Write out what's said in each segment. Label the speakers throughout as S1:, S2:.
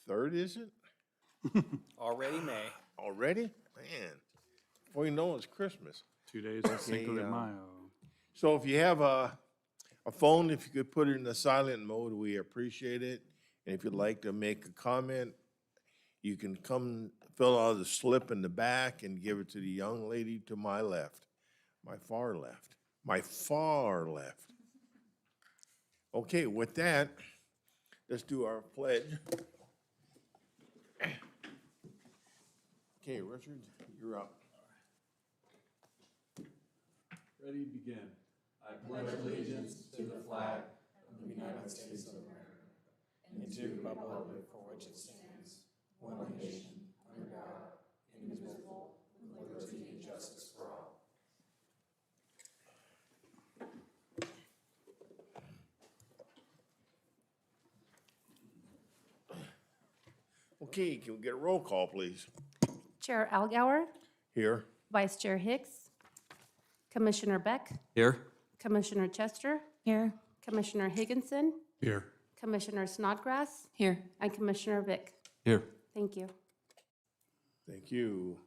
S1: 3rd, is it?
S2: Already May.
S1: Already? Man, before you know it's Christmas.
S3: 2 days of Cinco de Mayo.
S1: So if you have a phone, if you could put it in the silent mode, we appreciate it. And if you'd like to make a comment, you can come fill out the slip in the back and give it to the young lady to my left, my far left, my far left. Okay, with that, let's do our pledge. Okay, Richard, you're up.
S3: Ready, begin.
S4: I pledge allegiance to the flag of the United States of America and to the republic for which it stands, one nation, under God, indivisible, with liberty and justice for all.
S1: Okay, can we get a roll call, please?
S5: Chair Algauer,
S1: Here.
S5: Vice Chair Hicks, Commissioner Beck,
S2: Here.
S5: Commissioner Chester,
S6: Here.
S5: Commissioner Higginson,
S3: Here.
S5: Commissioner Snodgrass,
S6: Here.
S5: and Commissioner Vick.
S2: Here.
S5: Thank you.
S1: Thank you.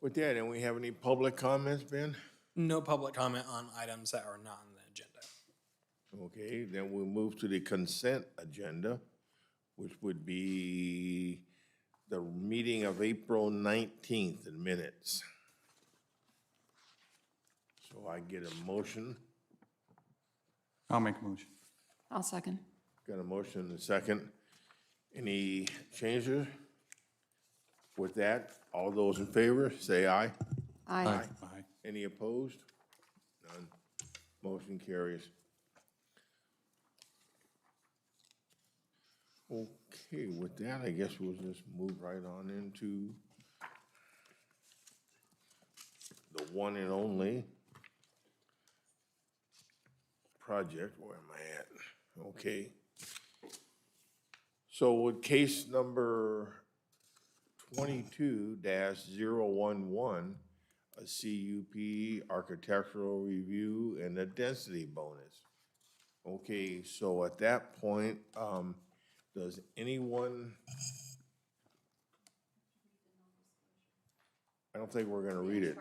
S1: With that, and we have any public comments, Ben?
S2: No public comment on items that are not on the agenda.
S1: Okay, then we'll move to the consent agenda, which would be the meeting of April 19th in minutes. So I get a motion.
S3: I'll make a motion.
S6: I'll second.
S1: Got a motion and a second. Any changes? With that, all those in favor, say aye.
S6: Aye.
S3: Aye.
S1: Any opposed? None. Motion carries. Okay, with that, I guess we'll just move right on into the one and only project. Where am I at? Okay. So with case number 22-011, a CUP architectural review and a density bonus. Okay, so at that point, does anyone? I don't think we're gonna read it.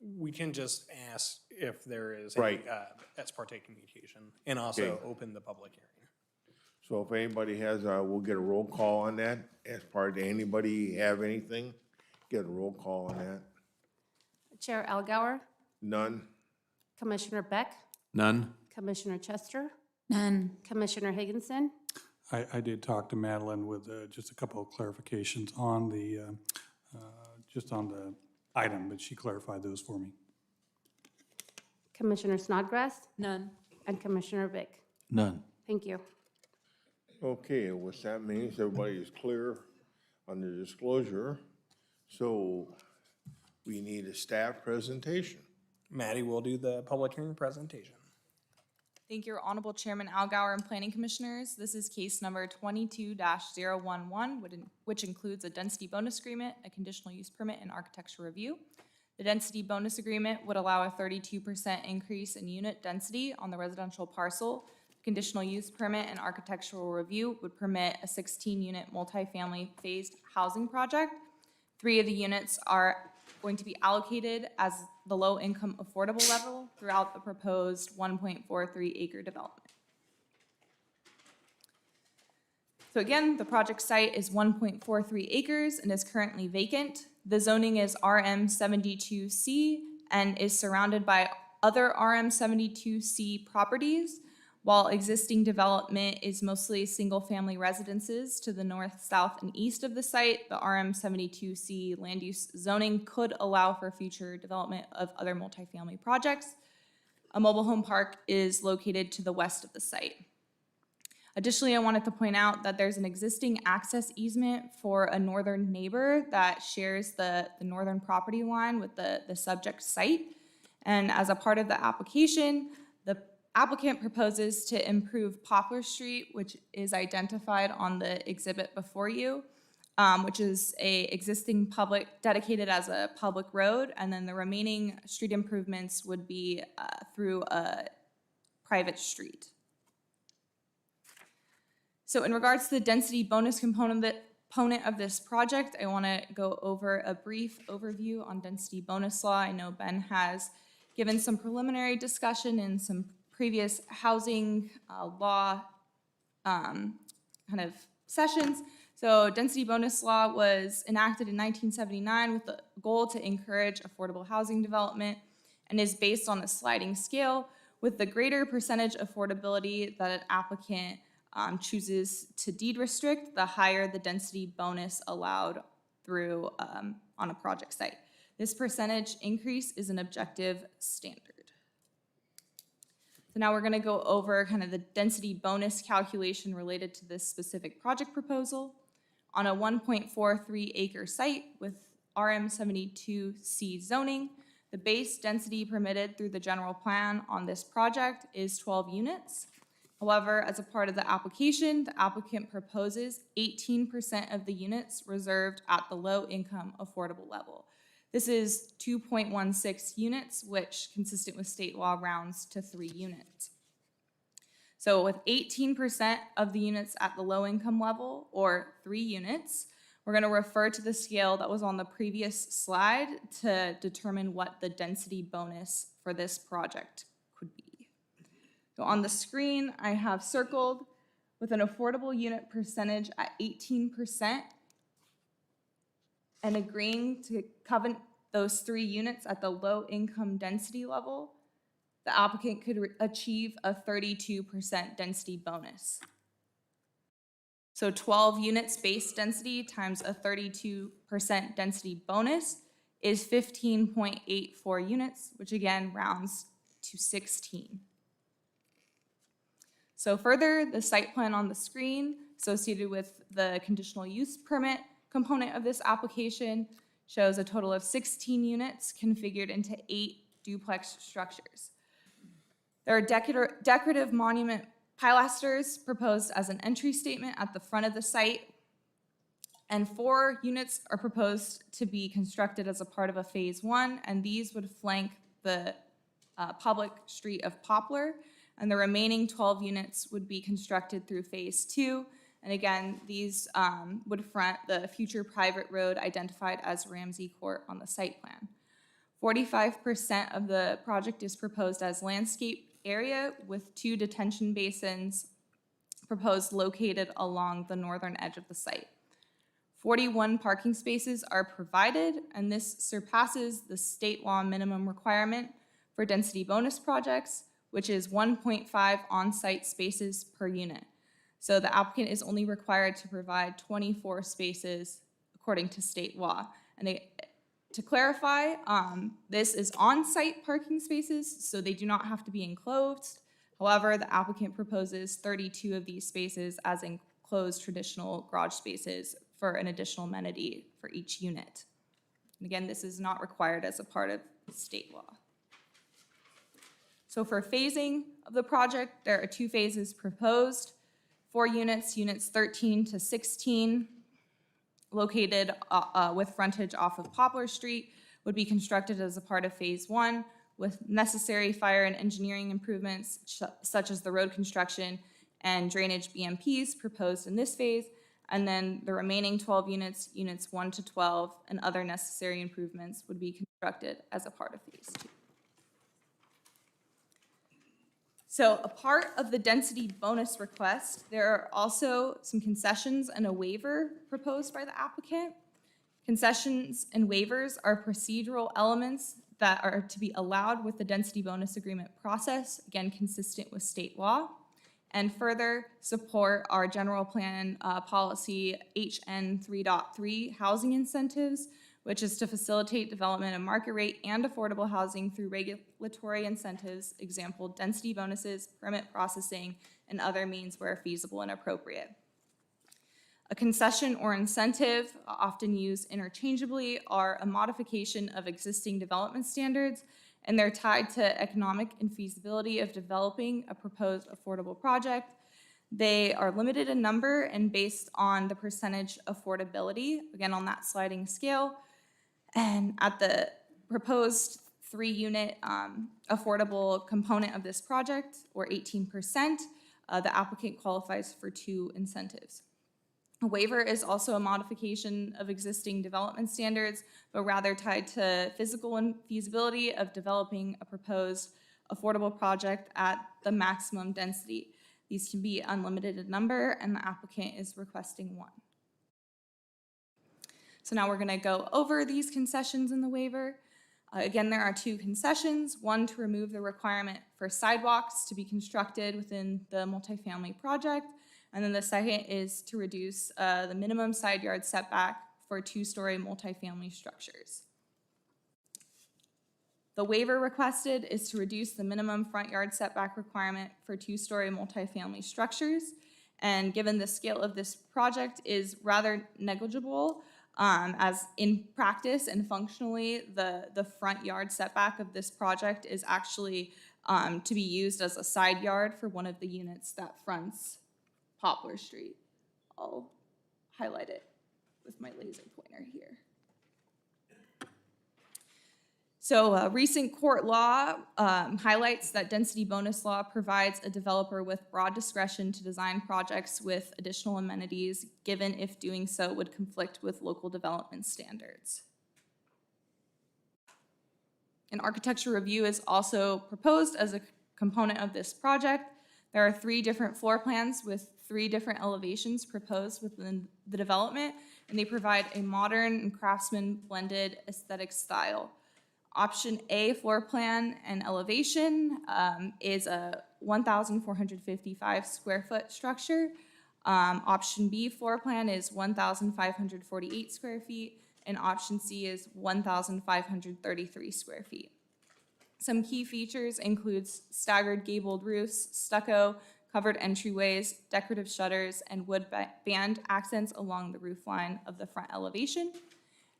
S2: We can just ask if there is
S1: Right.
S2: any ex parte communication and also
S1: Okay.
S2: open the public hearing.
S1: So if anybody has, we'll get a roll call on that. As part of anybody have anything, get a roll call on that.
S5: Chair Algauer,
S1: None?
S5: Commissioner Beck,
S2: None.
S5: Commissioner Chester,
S6: None.
S5: Commissioner Higginson,
S3: I did talk to Madeline with just a couple of clarifications on the, just on the item, but she clarified those for me.
S5: Commissioner Snodgrass,
S6: None.
S5: and Commissioner Vick.
S2: None.
S5: Thank you.
S1: Okay, what that means, everybody is clear on the disclosure. So we need a staff presentation.
S2: Maddie will do the public hearing presentation.
S7: Thank you, Honorable Chairman Algauer and Planning Commissioners. This is case number 22-011, which includes a density bonus agreement, a conditional use permit, and architecture review. The density bonus agreement would allow a 32% increase in unit density on the residential parcel. Conditional use permit and architectural review would permit a 16-unit multifamily phased housing project. 3 of the units are going to be allocated as the low-income affordable level throughout the proposed 1.43 acre development. So again, the project site is 1.43 acres and is currently vacant. The zoning is RM72C and is surrounded by other RM72C properties, while existing development is mostly single-family residences to the north, south, and east of the site. The RM72C land use zoning could allow for future development of other multifamily projects. A mobile home park is located to the west of the site. Additionally, I wanted to point out that there's an existing access easement for a northern neighbor that shares the northern property line with the subject site. And as a part of the application, the applicant proposes to improve Poplar Street, which is identified on the exhibit before you, which is a existing dedicated as a public road, and then the remaining street improvements would be through a private street. So in regards to the density bonus component of this project, I want to go over a brief overview on density bonus law. I know Ben has given some preliminary discussion in some previous housing law kind of sessions. So density bonus law was enacted in 1979 with the goal to encourage affordable housing development and is based on a sliding scale with the greater percentage affordability that an applicant chooses to deed restrict, the higher the density bonus allowed through on a project site. This percentage increase is an objective standard. So now we're going to go over kind of the density bonus calculation related to this specific project proposal. On a 1.43 acre site with RM72C zoning, the base density permitted through the general plan on this project is 12 units. However, as a part of the application, the applicant proposes 18% of the units reserved at the low income affordable level. This is 2.16 units, which consistent with state law rounds to 3 units. So with 18% of the units at the low income level, or 3 units, we're going to refer to the scale that was on the previous slide to determine what the density bonus for this project could be. So on the screen, I have circled with an affordable unit percentage at 18% and agreeing to covenant those 3 units at the low income density level, the applicant could achieve a 32% density bonus. So 12 units base density times a 32% density bonus is 15.84 units, which again rounds to 16. So further, the site plan on the screen associated with the conditional use permit component of this application shows a total of 16 units configured into 8 duplex structures. There are decorative monument pilasters proposed as an entry statement at the front of the site, and 4 units are proposed to be constructed as a part of a phase 1, and these would flank the public street of Poplar, and the remaining 12 units would be constructed through phase 2. And again, these would front the future private road identified as Ramsey Court on the site plan. 45% of the project is proposed as landscape area with 2 detention basins proposed located along the northern edge of the site. 41 parking spaces are provided, and this surpasses the state law minimum requirement for density bonus projects, which is 1.5 on-site spaces per unit. So the applicant is only required to provide 24 spaces according to state law. And to clarify, this is on-site parking spaces, so they do not have to be enclosed. However, the applicant proposes 32 of these spaces as enclosed traditional garage spaces for an additional amenity for each unit. And again, this is not required as a part of state law. So for phasing of the project, there are 2 phases proposed. 4 units, units 13 to 16, located with frontage off of Poplar Street, would be constructed as a part of phase 1 with necessary fire and engineering improvements such as the road construction and drainage BMPs proposed in this phase, and then the remaining 12 units, units 1 to 12, and other necessary improvements would be constructed as a part of phase 2. So a part of the density bonus request, there are also some concessions and a waiver proposed by the applicant. Concessions and waivers are procedural elements that are to be allowed with the density bonus agreement process, again, consistent with state law, and further support our general plan policy HN 3.3 housing incentives, which is to facilitate development of market rate and affordable housing through regulatory incentives, example, density bonuses, permit processing, and other means where feasible and appropriate. A concession or incentive, often used interchangeably, are a modification of existing development standards, and they're tied to economic and feasibility of developing a proposed affordable project. They are limited in number and based on the percentage affordability, again on that sliding scale. And at the proposed 3-unit affordable component of this project, or 18%, the applicant qualifies for 2 incentives. A waiver is also a modification of existing development standards, but rather tied to physical and feasibility of developing a proposed affordable project at the maximum density. These can be unlimited in number, and the applicant is requesting 1. So now we're going to go over these concessions in the waiver. Again, there are 2 concessions, one to remove the requirement for sidewalks to be constructed within the multifamily project, and then the second is to reduce the minimum side yard setback for 2-story multifamily structures. The waiver requested is to reduce the minimum front yard setback requirement for 2-story multifamily structures, and given the scale of this project is rather negligible, as in practice and functionally, the front yard setback of this project is actually to be used as a side yard for one of the units that fronts Poplar Street. I'll highlight it with my laser pointer here. So recent court law highlights that density bonus law provides a developer with broad discretion to design projects with additional amenities, given if doing so would conflict with local development standards. An architecture review is also proposed as a component of this project. There are 3 different floor plans with 3 different elevations proposed within the development, and they provide a modern and craftsman blended aesthetic style. Option A floor plan and elevation is a 1,455 square foot structure. Option B floor plan is 1,548 square feet, and option C is 1,533 square feet. Some key features includes staggered gabled roofs, stucco, covered entryways, decorative shutters, and wood band accents along the roof line of the front elevation.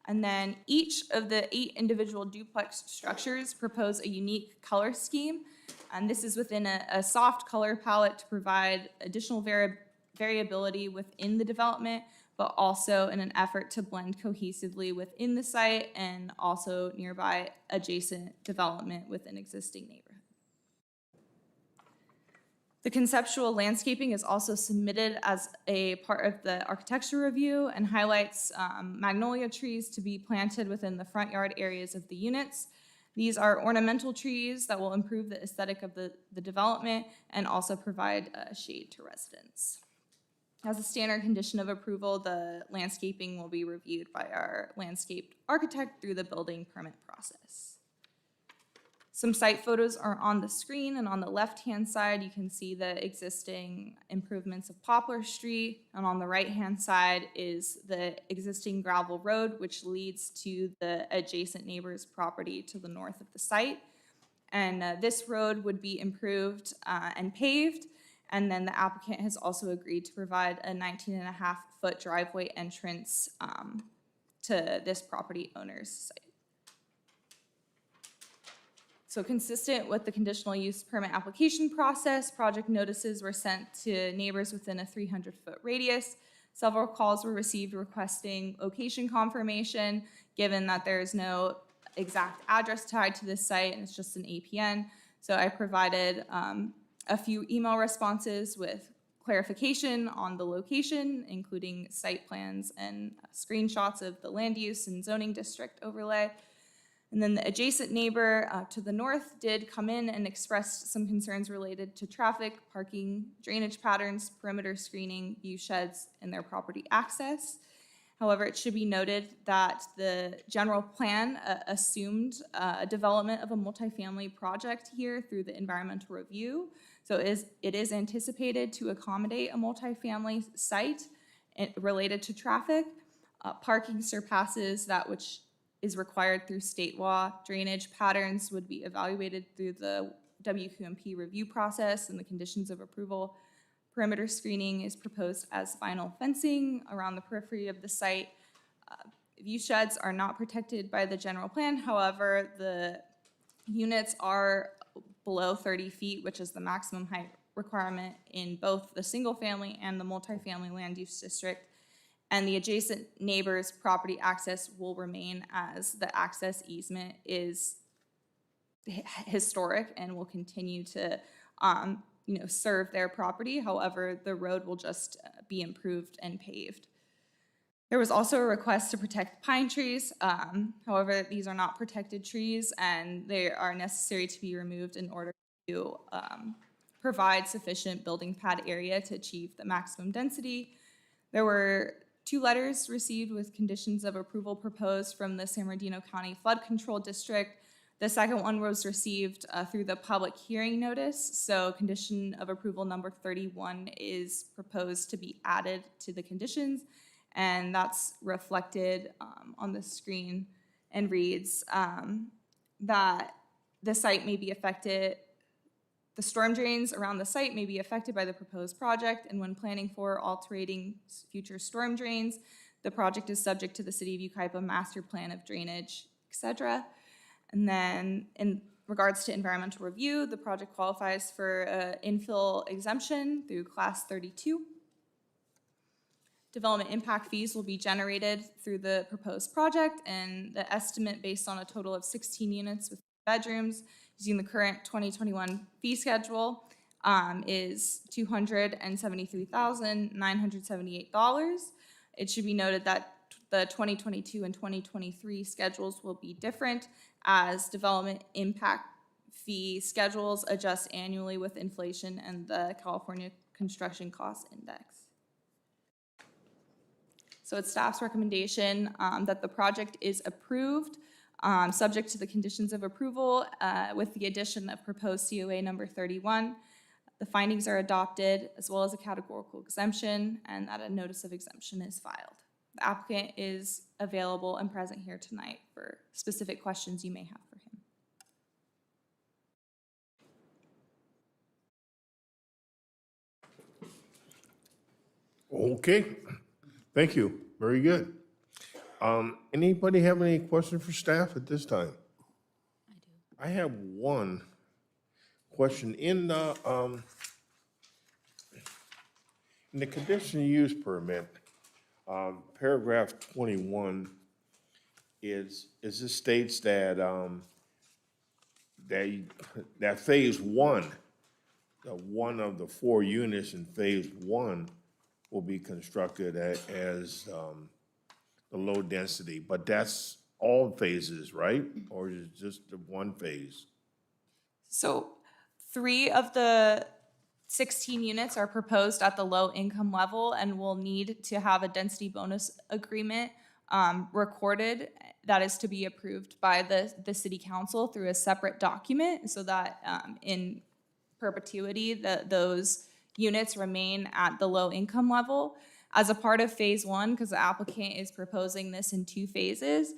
S7: And then each of the 8 individual duplex structures propose a unique color scheme. And this is within a soft color palette to provide additional variability within the development, but also in an effort to blend cohesively within the site and also nearby adjacent development within existing neighborhood. The conceptual landscaping is also submitted as a part of the architecture review and highlights magnolia trees to be planted within the front yard areas of the units. These are ornamental trees that will improve the aesthetic of the development and also provide shade to residents. As a standard condition of approval, the landscaping will be reviewed by our landscape architect through the building permit process. Some site photos are on the screen, and on the left-hand side, you can see the existing improvements of Poplar Street, and on the right-hand side is the existing gravel road, which leads to the adjacent neighbor's property to the north of the site. And this road would be improved and paved, and then the applicant has also agreed to provide a 19.5-foot driveway entrance to this property owner's site. So consistent with the conditional use permit application process, project notices were sent to neighbors within a 300-foot radius. Several calls were received requesting location confirmation, given that there is no exact address tied to this site and it's just an APN. So I provided a few email responses with clarification on the location, including site plans and screenshots of the land use and zoning district overlay. And then the adjacent neighbor to the north did come in and expressed some concerns related to traffic, parking, drainage patterns, perimeter screening, view sheds, and their property access. However, it should be noted that the general plan assumed development of a multifamily project here through the environmental review. So it is anticipated to accommodate a multifamily site related to traffic. Parking surpasses that which is required through state law. Drainage patterns would be evaluated through the WQMP review process and the conditions of approval. Perimeter screening is proposed as vinyl fencing around the periphery of the site. View sheds are not protected by the general plan. However, the units are below 30 feet, which is the maximum height requirement in both the single family and the multifamily land use district. And the adjacent neighbor's property access will remain as the access easement is historic and will continue to serve their property. However, the road will just be improved and paved. There was also a request to protect pine trees. However, these are not protected trees and they are necessary to be removed in order to provide sufficient building pad area to achieve the maximum density. There were 2 letters received with conditions of approval proposed from the San Bernardino County Flood Control District. The second one was received through the public hearing notice. So condition of approval number 31 is proposed to be added to the conditions. And that's reflected on the screen and reads that the site may be affected, the storm drains around the site may be affected by the proposed project, and when planning for altering future storm drains, the project is subject to the City of Yucaipa Master Plan of Drainage, etc. And then in regards to environmental review, the project qualifies for infill exemption through Class 32. Development impact fees will be generated through the proposed project, and the estimate based on a total of 16 units with bedrooms using the current 2021 fee schedule is $273,978. It should be noted that the 2022 and 2023 schedules will be different as development impact fee schedules adjust annually with inflation and the California Construction Cost Index. So it's staff's recommendation that the project is approved, subject to the conditions of approval with the addition of proposed COA number 31. The findings are adopted as well as a categorical exemption, and that a notice of exemption is filed. The applicant is available and present here tonight for specific questions you may have for him.
S1: Okay, thank you. Very good. Anybody have any questions for staff at this time? I have one question. In the conditional use permit, paragraph 21 is it states that that phase one, one of the 4 units in phase 1 will be constructed as the low density, but that's all phases, right? Or is it just the one phase?
S7: So 3 of the 16 units are proposed at the low income level and will need to have a density bonus agreement recorded that is to be approved by the city council through a separate document so that in perpetuity those units remain at the low income level. As a part of phase 1, because the applicant is proposing this in 2 phases,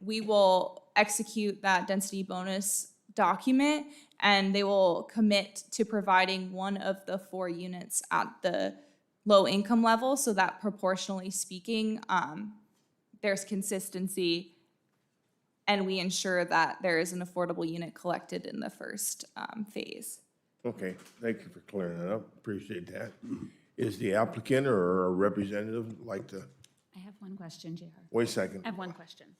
S7: we will execute that density bonus document and they will commit to providing one of the 4 units at the low income level so that proportionally speaking, there's consistency and we ensure that there is an affordable unit collected in the first phase.
S1: Okay, thank you for clearing that up. Appreciate that. Is the applicant or a representative like to?
S8: I have one question, JR.
S1: Wait a second.
S8: I have one question.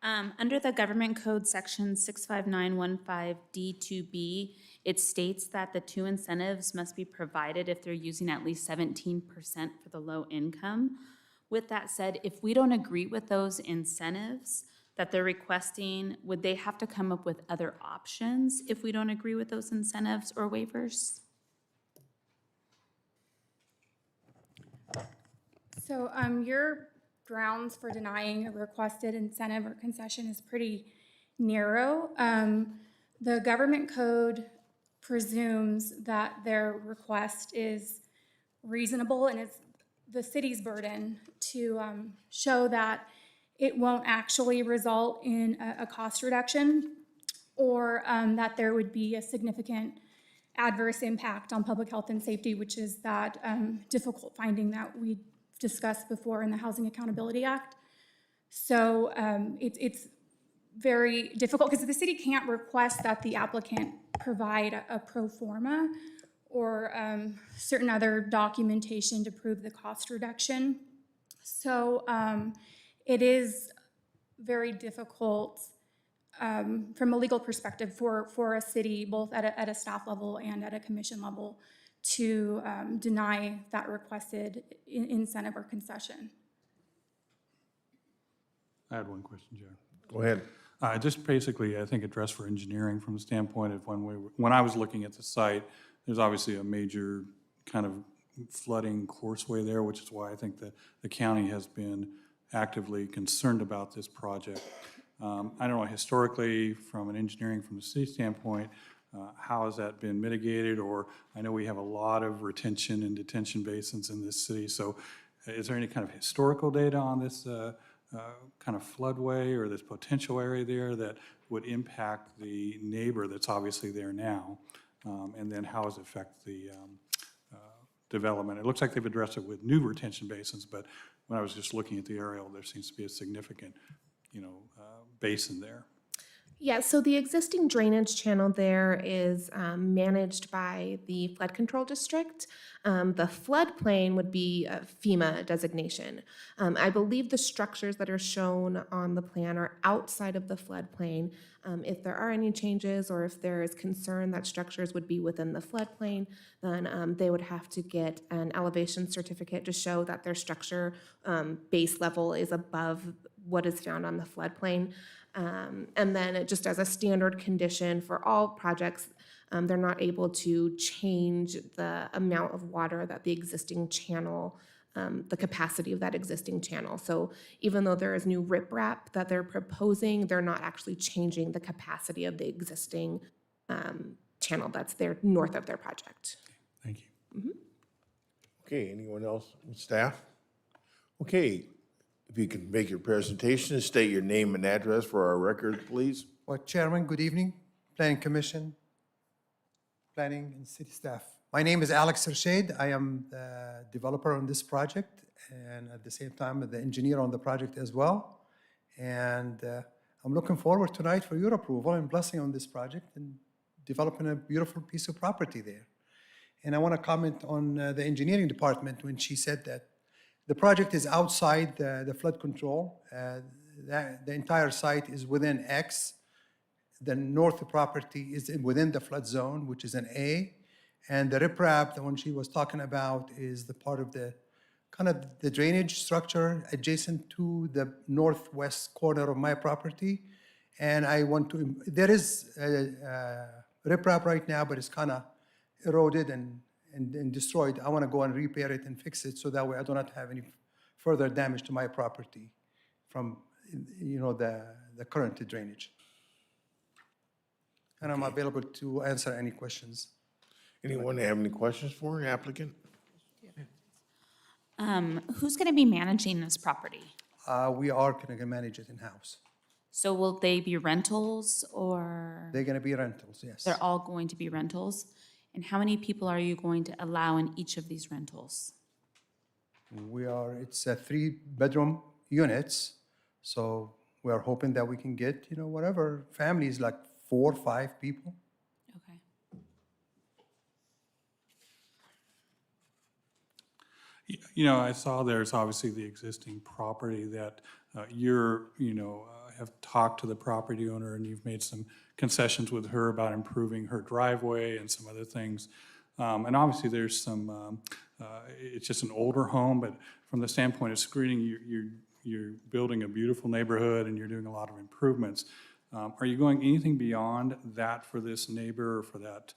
S8: Under the Government Code Section 65915D2B, it states that the 2 incentives must be provided if they're using at least 17% for the low income. With that said, if we don't agree with those incentives that they're requesting, would they have to come up with other options if we don't agree with those incentives or waivers?
S9: So your grounds for denying a requested incentive or concession is pretty narrow. The government code presumes that their request is reasonable and it's the city's burden to show that it won't actually result in a cost reduction or that there would be a significant adverse impact on public health and safety, which is that difficult finding that we discussed before in the Housing Accountability Act. So it's very difficult because the city can't request that the applicant provide a pro forma or certain other documentation to prove the cost reduction. So it is very difficult from a legal perspective for a city, both at a staff level and at a commission level, to deny that requested incentive or concession.
S3: I had one question, Jack.
S1: Go ahead.
S3: Just basically, I think address for engineering from the standpoint of when I was looking at the site, there's obviously a major kind of flooding courseway there, which is why I think the county has been actively concerned about this project. I don't know, historically, from an engineering, from the city standpoint, how has that been mitigated? Or I know we have a lot of retention and detention basins in this city, so is there any kind of historical data on this kind of floodway or this potential area there that would impact the neighbor that's obviously there now? And then how does it affect the development? It looks like they've addressed it with new retention basins, but when I was just looking at the aerial, there seems to be a significant, basin there.
S10: Yeah, so the existing drainage channel there is managed by the flood control district. The floodplain would be a FEMA designation. I believe the structures that are shown on the plan are outside of the floodplain. If there are any changes or if there is concern that structures would be within the floodplain, then they would have to get an elevation certificate to show that their structure base level is above what is found on the floodplain. And then just as a standard condition for all projects, they're not able to change the amount of water that the existing channel, the capacity of that existing channel. So even though there is new riprap that they're proposing, they're not actually changing the capacity of the existing channel that's there north of their project.
S3: Thank you.
S1: Okay, anyone else on staff? Okay, if you can make your presentation and state your name and address for our record, please.
S11: Well, Chairman, good evening. Planning Commission, Planning and City staff. My name is Alex Rashid. I am the developer on this project and at the same time the engineer on the project as well. And I'm looking forward tonight for your approval and blessing on this project and developing a beautiful piece of property there. And I want to comment on the engineering department when she said that the project is outside the flood control. The entire site is within X. The north property is within the flood zone, which is an A. And the riprap, the one she was talking about, is the part of the kind of the drainage structure adjacent to the northwest corner of my property. And I want to, there is riprap right now, but it's kind of eroded and destroyed. I want to go and repair it and fix it so that way I do not have any further damage to my property from, the current drainage. And I'm available to answer any questions.
S1: Anyone have any questions for the applicant?
S8: Who's going to be managing this property?
S11: We are going to manage it in-house.
S8: So will they be rentals or?
S11: They're going to be rentals, yes.
S8: They're all going to be rentals? And how many people are you going to allow in each of these rentals?
S11: It's a 3-bedroom units, so we are hoping that we can get, whatever, families, like 4 or 5 people.
S8: Okay.
S3: I saw there's obviously the existing property that have talked to the property owner and you've made some concessions with her about improving her driveway and some other things. And obviously there's some, it's just an older home, but from the standpoint of screening, you're building a beautiful neighborhood and you're doing a lot of improvements. Are you going anything beyond that for this neighbor or for that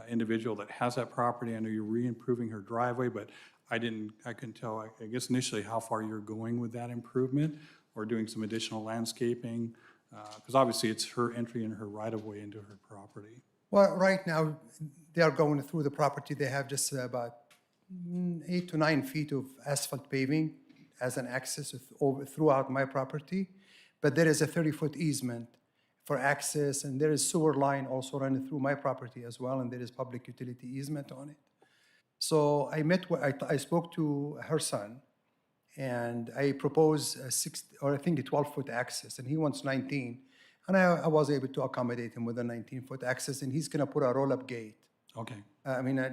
S3: individual that has that property? I know you're re-improving her driveway, but I couldn't tell, I guess initially how far you're going with that improvement or doing some additional landscaping, because obviously it's her entry and her right-of-way into her property.
S11: Well, right now, they are going through the property. They have just about 8 to 9 feet of asphalt paving as an access throughout my property. But there is a 30-foot easement for access, and there is sewer line also running through my property as well, and there is public utility easement on it. So I spoke to her son, and I proposed a 12-foot access, and he wants 19. And I was able to accommodate him with a 19-foot access, and he's going to put a roll-up gate.
S3: Okay.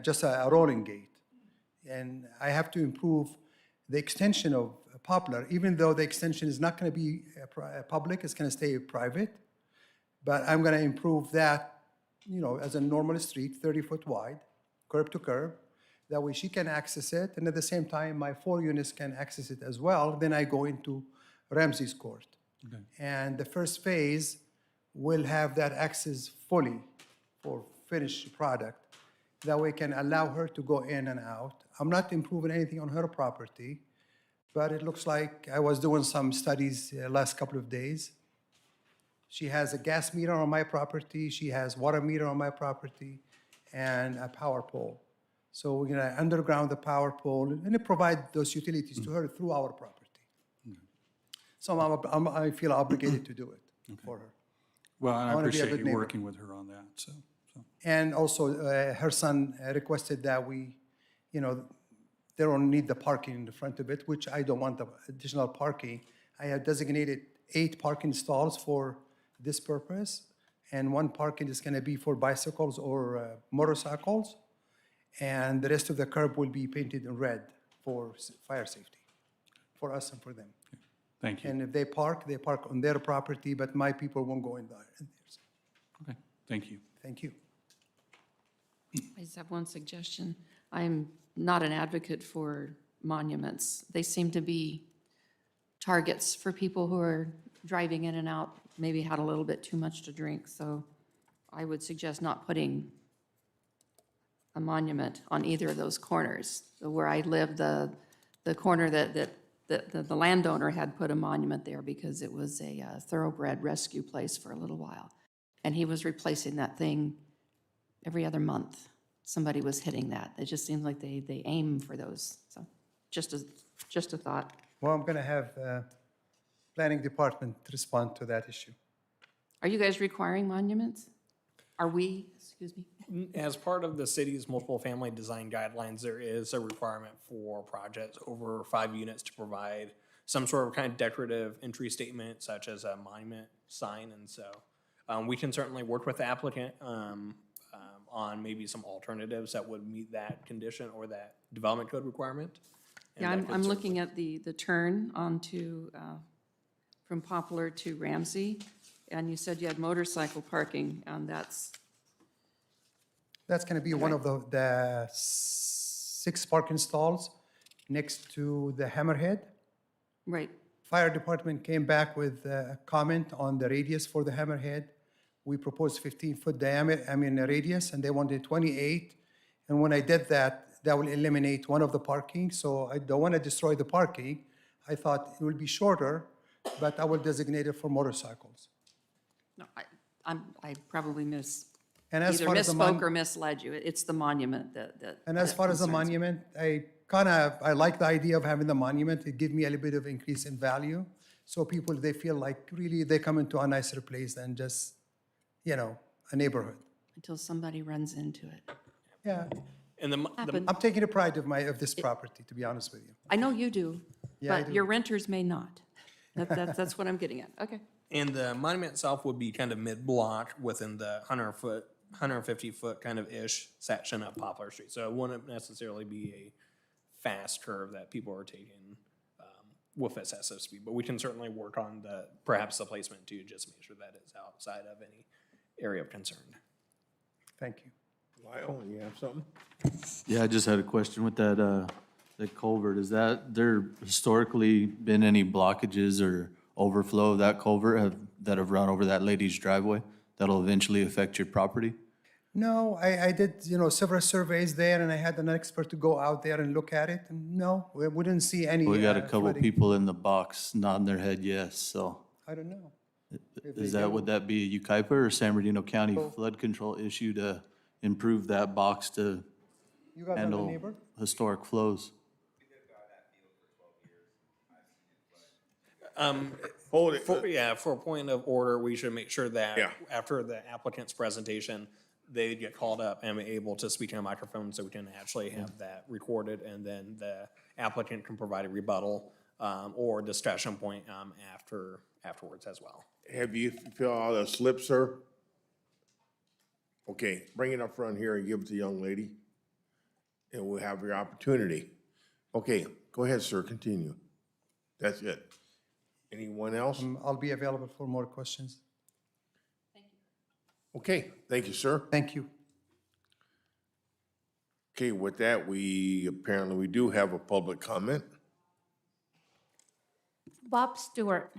S11: Just a rolling gate. And I have to improve the extension of Poplar, even though the extension is not going to be public, it's going to stay private. But I'm gonna improve that, you know, as a normal street, 30-foot wide, curb to curb. That way she can access it, and at the same time, my 4 units can access it as well. Then I go into Ramsey's Court. And the first phase will have that access fully for finished product. That way can allow her to go in and out. I'm not improving anything on her property, but it looks like I was doing some studies last couple of days. She has a gas meter on my property, she has water meter on my property, and a power pole. So we're gonna underground the power pole and provide those utilities to her through our property. So I feel obligated to do it for her.
S3: Well, and I
S11: wanna be a
S3: appreciate
S11: good
S3: you
S11: neighbor.
S3: working with her on that, so.
S11: And also, her son requested that we, you know, they don't need the parking in the front of it, which I don't want the additional parking. I have designated 8 parking stalls for this purpose, and 1 parking is gonna be for bicycles or motorcycles, and the rest of the curb will be painted in red for fire safety, for us and for them.
S3: Thank you.
S11: And if they park on their property, but my people won't go in there.
S3: Okay, thank you.
S11: Thank you.
S6: I just have one suggestion. I'm not an advocate for monuments. They seem to be targets for people who are driving in and out, maybe had a little bit too much to drink. So I would suggest not putting a monument on either of those corners. So where I live, the corner that the landowner had put a monument there because it was a thoroughbred rescue place for a little while. And he was replacing that thing every other month. Somebody was hitting that. It just seems like they aim for those. So just a thought.
S11: Well, I'm gonna have planning department respond to that issue.
S6: Are you guys requiring monuments? Are we, excuse me?
S2: As part of the city's multiple family design guidelines, there is a requirement for projects over 5 units to provide some sort of kind of decorative entry statement, such as a monument sign. And so we can certainly work with the applicant on maybe some alternatives that would meet that condition or that development code requirement.
S6: Yeah, I'm looking at the turn onto, from Poplar to Ramsey, and you said you had motorcycle parking, and that's,
S11: That's gonna be one of the 6 parking stalls next to the Hammerhead.
S6: right,
S11: Fire department came back with a comment on the radius for the Hammerhead. We proposed 15-foot diameter, radius, and they wanted 28. And when I did that, that will eliminate one of the parking, so I don't wanna destroy the parking. I thought it will be shorter, but I will designate it for motorcycles.
S6: no, I probably
S11: And as
S6: either
S11: far as the
S6: misspoke or misled you. It's the monument that.
S11: And as far as the
S6: concerns me.
S11: monument, I like the idea of having the monument. It gives me a little bit of increase in value. So people, they feel like really they come into a nicer place than just, you know, a neighborhood.
S6: Until somebody runs into it.
S11: Yeah,
S2: And
S6: Happen.
S11: I'm taking a pride of this property, to be honest with you.
S6: I know you do,
S11: Yeah, I
S6: but
S11: do.
S6: your renters may not. That's what I'm getting at. Okay.
S2: And the monument itself would be kind of mid-block within the 150-foot kind of ish section of Poplar Street. So it wouldn't necessarily be a fast curve that people are taking with excessive speed. But we can certainly work on perhaps the placement too, just to make sure that it's outside of any area of concern.
S11: Thank you.
S1: Lyle, you have something?
S12: Yeah, I just had a question with that culvert. Is there historically been any blockages or overflow of that culvert that have run over that lady's driveway that'll eventually affect your property?
S11: No, I did, several surveys there, and I had an expert to go out there and look at it, and no, we didn't see any
S12: We got a couple
S11: flooding.
S12: people in the box nodding their head yes, so.
S11: I don't know.
S12: Would that be a Yucaipa or San Bernardino County flood control issue to improve that box to
S11: You guys are the
S12: handle
S11: neighbor?
S12: historic flows?
S1: Hold it.
S2: For a point of order, we should make sure that
S1: Yeah.
S2: after the applicant's presentation, they get called up and be able to speak in a microphone so we can actually have that recorded, and then the applicant can provide a rebuttal or discussion point afterwards as well.
S1: Have you filled out a slip, sir? Okay, bring it up front here and give it to the young lady, and we'll have your opportunity. Okay, go ahead, sir, continue. That's it. Anyone else?
S11: I'll be available for more questions.
S1: Okay, thank you, sir.
S11: Thank you.
S1: Okay, with that, we do have a public comment.
S5: Bob Stewart.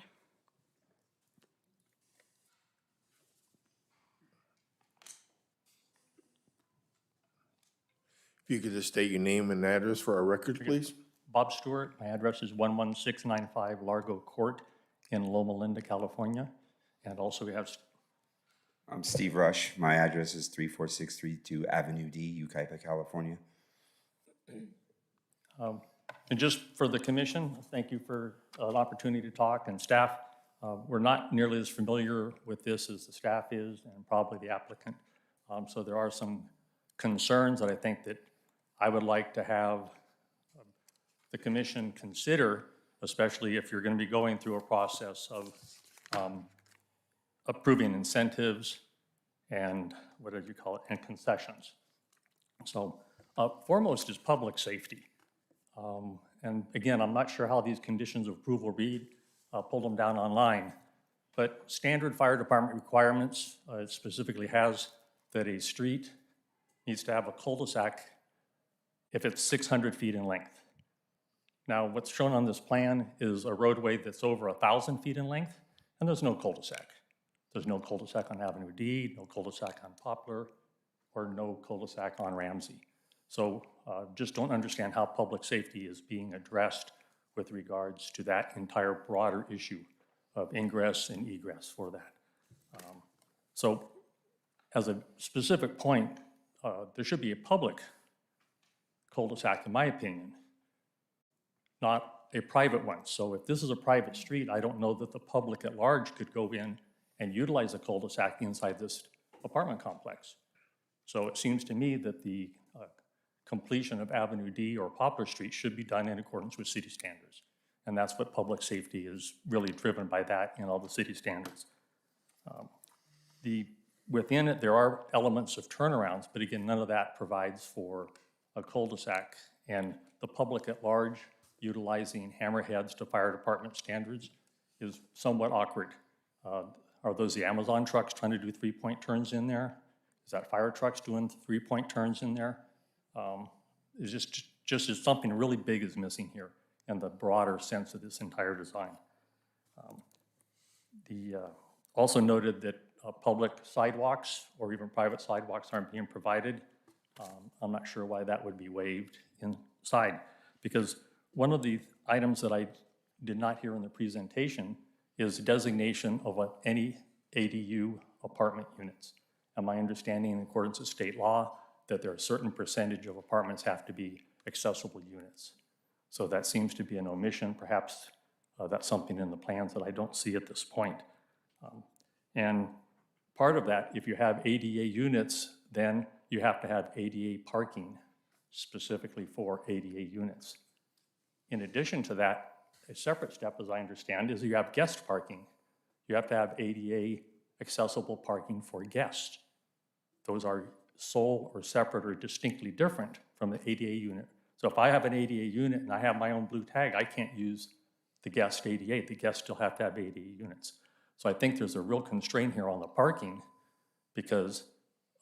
S1: If you could just state your name and address for our records, please.
S13: Bob Stewart, my address is 11695 Largo Court in Loma Linda, California. And also we have,
S14: I'm Steve Rush. My address is 34632 Avenue D, Yucaipa, California.
S13: and just for the commission, thank you for an opportunity to talk, and staff. We're not nearly as familiar with this as the staff is and probably the applicant. So there are some concerns that I think that I would like to have the commission consider, especially if you're going to be going through a process of approving incentives and what did you call it, and concessions. So foremost is public safety. And again, I'm not sure how these conditions of approval read. Pulled them down online. But standard fire department requirements, it specifically has that a street needs to have a cul-de-sac if it's 600 feet in length. Now, what's shown on this plan is a roadway that's over 1,000 feet in length, and there's no cul-de-sac. There's no cul-de-sac on Avenue D, no cul-de-sac on Poplar, or no cul-de-sac on Ramsey. So just don't understand how public safety is being addressed with regards to that entire broader issue of ingress and egress for that. So as a specific point, there should be a public cul-de-sac, in my opinion, not a private one. So if this is a private street, I don't know that the public at large could go in and utilize a cul-de-sac inside this apartment complex. So it seems to me that the completion of Avenue D or Poplar Street should be done in accordance with city standards. And that's what public safety is really driven by, that in all the city standards. Within it, there are elements of turnarounds, but again, none of that provides for a cul-de-sac. And the public at large utilizing hammerheads to fire department standards is somewhat awkward. Are those the Amazon trucks trying to do three-point turns in there? Is that fire trucks doing three-point turns in there? It's just something really big is missing here and the broader sense of this entire design. Also noted that public sidewalks or even private sidewalks aren't being provided. I'm not sure why that would be waived inside, because one of the items that I did not hear in the presentation is designation of any ADU apartment units. And my understanding in accordance with state law that there are a certain percentage of apartments have to be accessible units. So that seems to be an omission. Perhaps that's something in the plans that I don't see at this point. And part of that, if you have ADA units, then you have to have ADA parking specifically for ADA units. In addition to that, a separate step, as I understand, is you have guest parking. You have to have ADA accessible parking for guests. Those are sole or separate or distinctly different from the ADA unit. So if I have an ADA unit and I have my own blue tag, I can't use the guest ADA. The guests still have to have ADA units. So I think there's a real constraint here on the parking because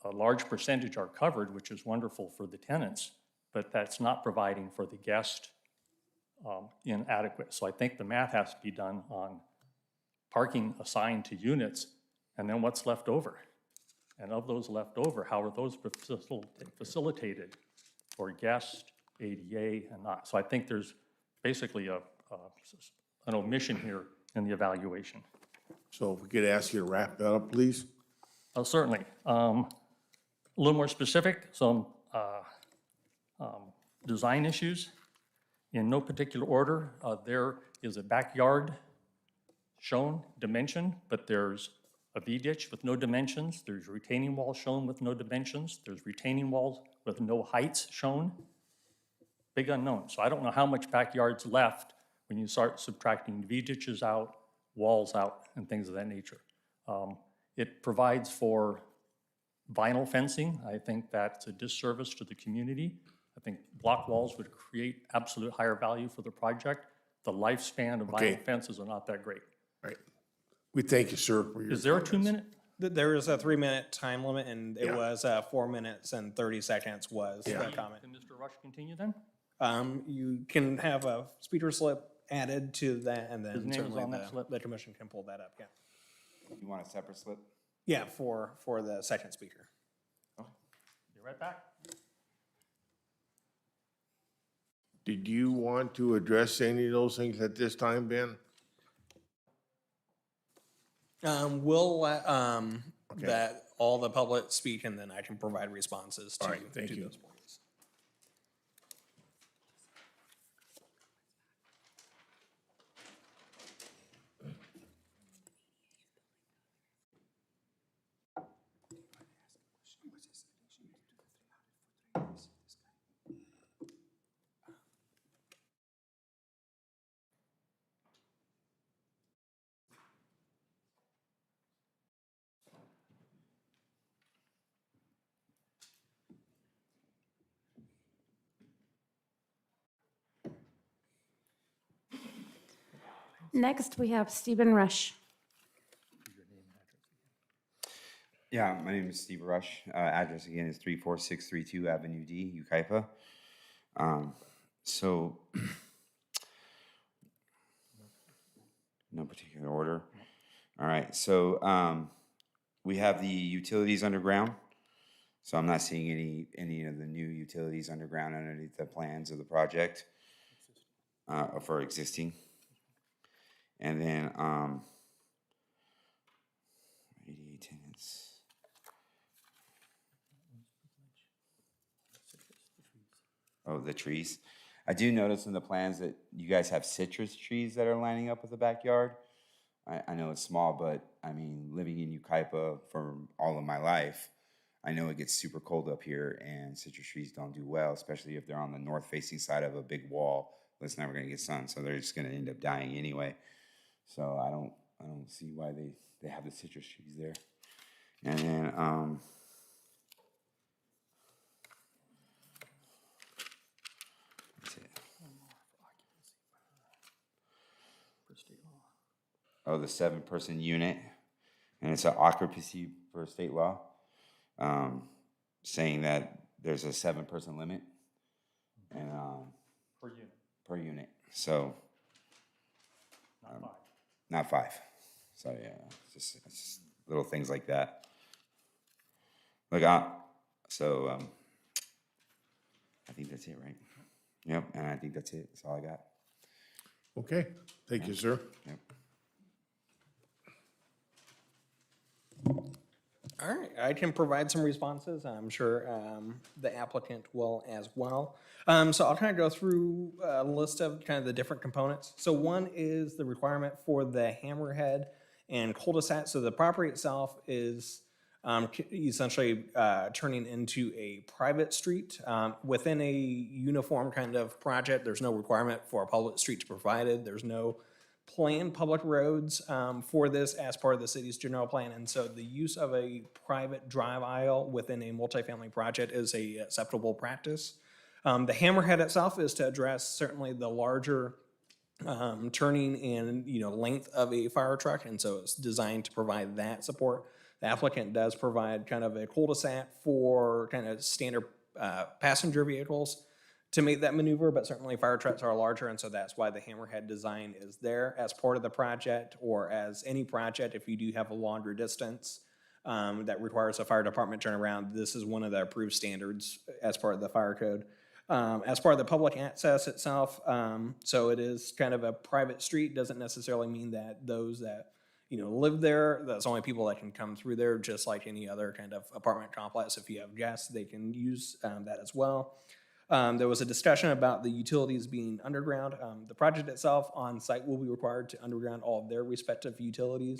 S13: a large percentage are covered, which is wonderful for the tenants, but that's not providing for the guest inadequate. So I think the math has to be done on parking assigned to units and then what's left over. And of those left over, how are those facilitated for guest, ADA, and not? So I think there's basically an omission here in the evaluation.
S1: So if we could ask you to wrap that up, please.
S13: Certainly. A little more specific, some design issues. In no particular order, there is a backyard shown, dimension, but there's a V-ditch with no dimensions. There's retaining walls shown with no dimensions. There's retaining walls with no heights shown. Big unknown. So I don't know how much backyard's left when you start subtracting V-ditches out, walls out, and things of that nature. It provides for vinyl fencing. I think that's a disservice to the community. I think block walls would create absolute higher value for the project. The lifespan of vinyl fences are not that great.
S1: All right. We thank you, sir, for your
S13: Is there a
S1: comments.
S13: 2-minute
S2: There is a 3-minute time limit, and it
S1: Yeah.
S2: was 4 minutes and 30 seconds was the comment.
S13: Can Mr. Rush continue then?
S2: You can have a speaker slip added to that, and
S13: His
S2: then
S13: name is
S2: certainly
S13: on that slip?
S2: the commission can pull that up, yeah.
S14: You want a separate slip?
S2: Yeah, for the second speaker.
S13: Be right back.
S1: Did you want to address any of those things at this time, Ben?
S2: We'll let,
S1: Okay.
S2: that, all the public speak, and then I can provide responses to,
S1: All right, thank
S2: to
S1: you.
S2: those points.
S5: Next, we have Stephen Rush.
S14: Yeah, my name is Steve Rush. Address again is 34632 Avenue D, Yucaipa. So, no particular order. All right, so we have the utilities underground. So I'm not seeing any of the new utilities underground underneath the plans of the project for existing. And then 88 tenants. Oh, the trees. I do notice in the plans that you guys have citrus trees that are lining up with the backyard. I know it's small, but I mean, living in Yucaipa for all of my life, I know it gets super cold up here, and citrus trees don't do well, especially if they're on the north-facing side of a big wall. It's never going to get sun, so they're just going to end up dying anyway. So I don't see why they have the citrus trees there. And then that's it. Oh, the 7-person unit, and it's an occupancy per state law, saying that there's a 7-person limit, and per unit. So not five. So yeah, it's just little things like that. Look, I think that's it, right? Yep, and I think that's it. That's all I got.
S1: Okay, thank you, sir.
S14: Yep.
S2: All right, I can provide some responses. I'm sure the applicant will as well. So I'll kind of go through a list of kind of the different components. So one is the requirement for the hammerhead and cul-de-sac. So the property itself is essentially turning into a private street. Within a uniform kind of project, there's no requirement for a public street to be provided. There's no planned public roads for this as part of the city's general plan. And so the use of a private drive aisle within a multifamily project is a acceptable practice. The hammerhead itself is to address certainly the larger turning and length of a fire truck, and so it's designed to provide that support. The applicant does provide kind of a cul-de-sac for kind of standard passenger vehicles to make that maneuver, but certainly fire trucks are larger, and so that's why the hammerhead design is there as part of the project, or as any project, if you do have a longer distance that requires a fire department turnaround, this is one of the approved standards as part of the fire code. As part of the public access itself, so it is kind of a private street, doesn't necessarily mean that those that live there, that's only people that can come through there, just like any other kind of apartment complex. If you have guests, they can use that as well. There was a discussion about the utilities being underground. The project itself on site will be required to underground all of their respective utilities.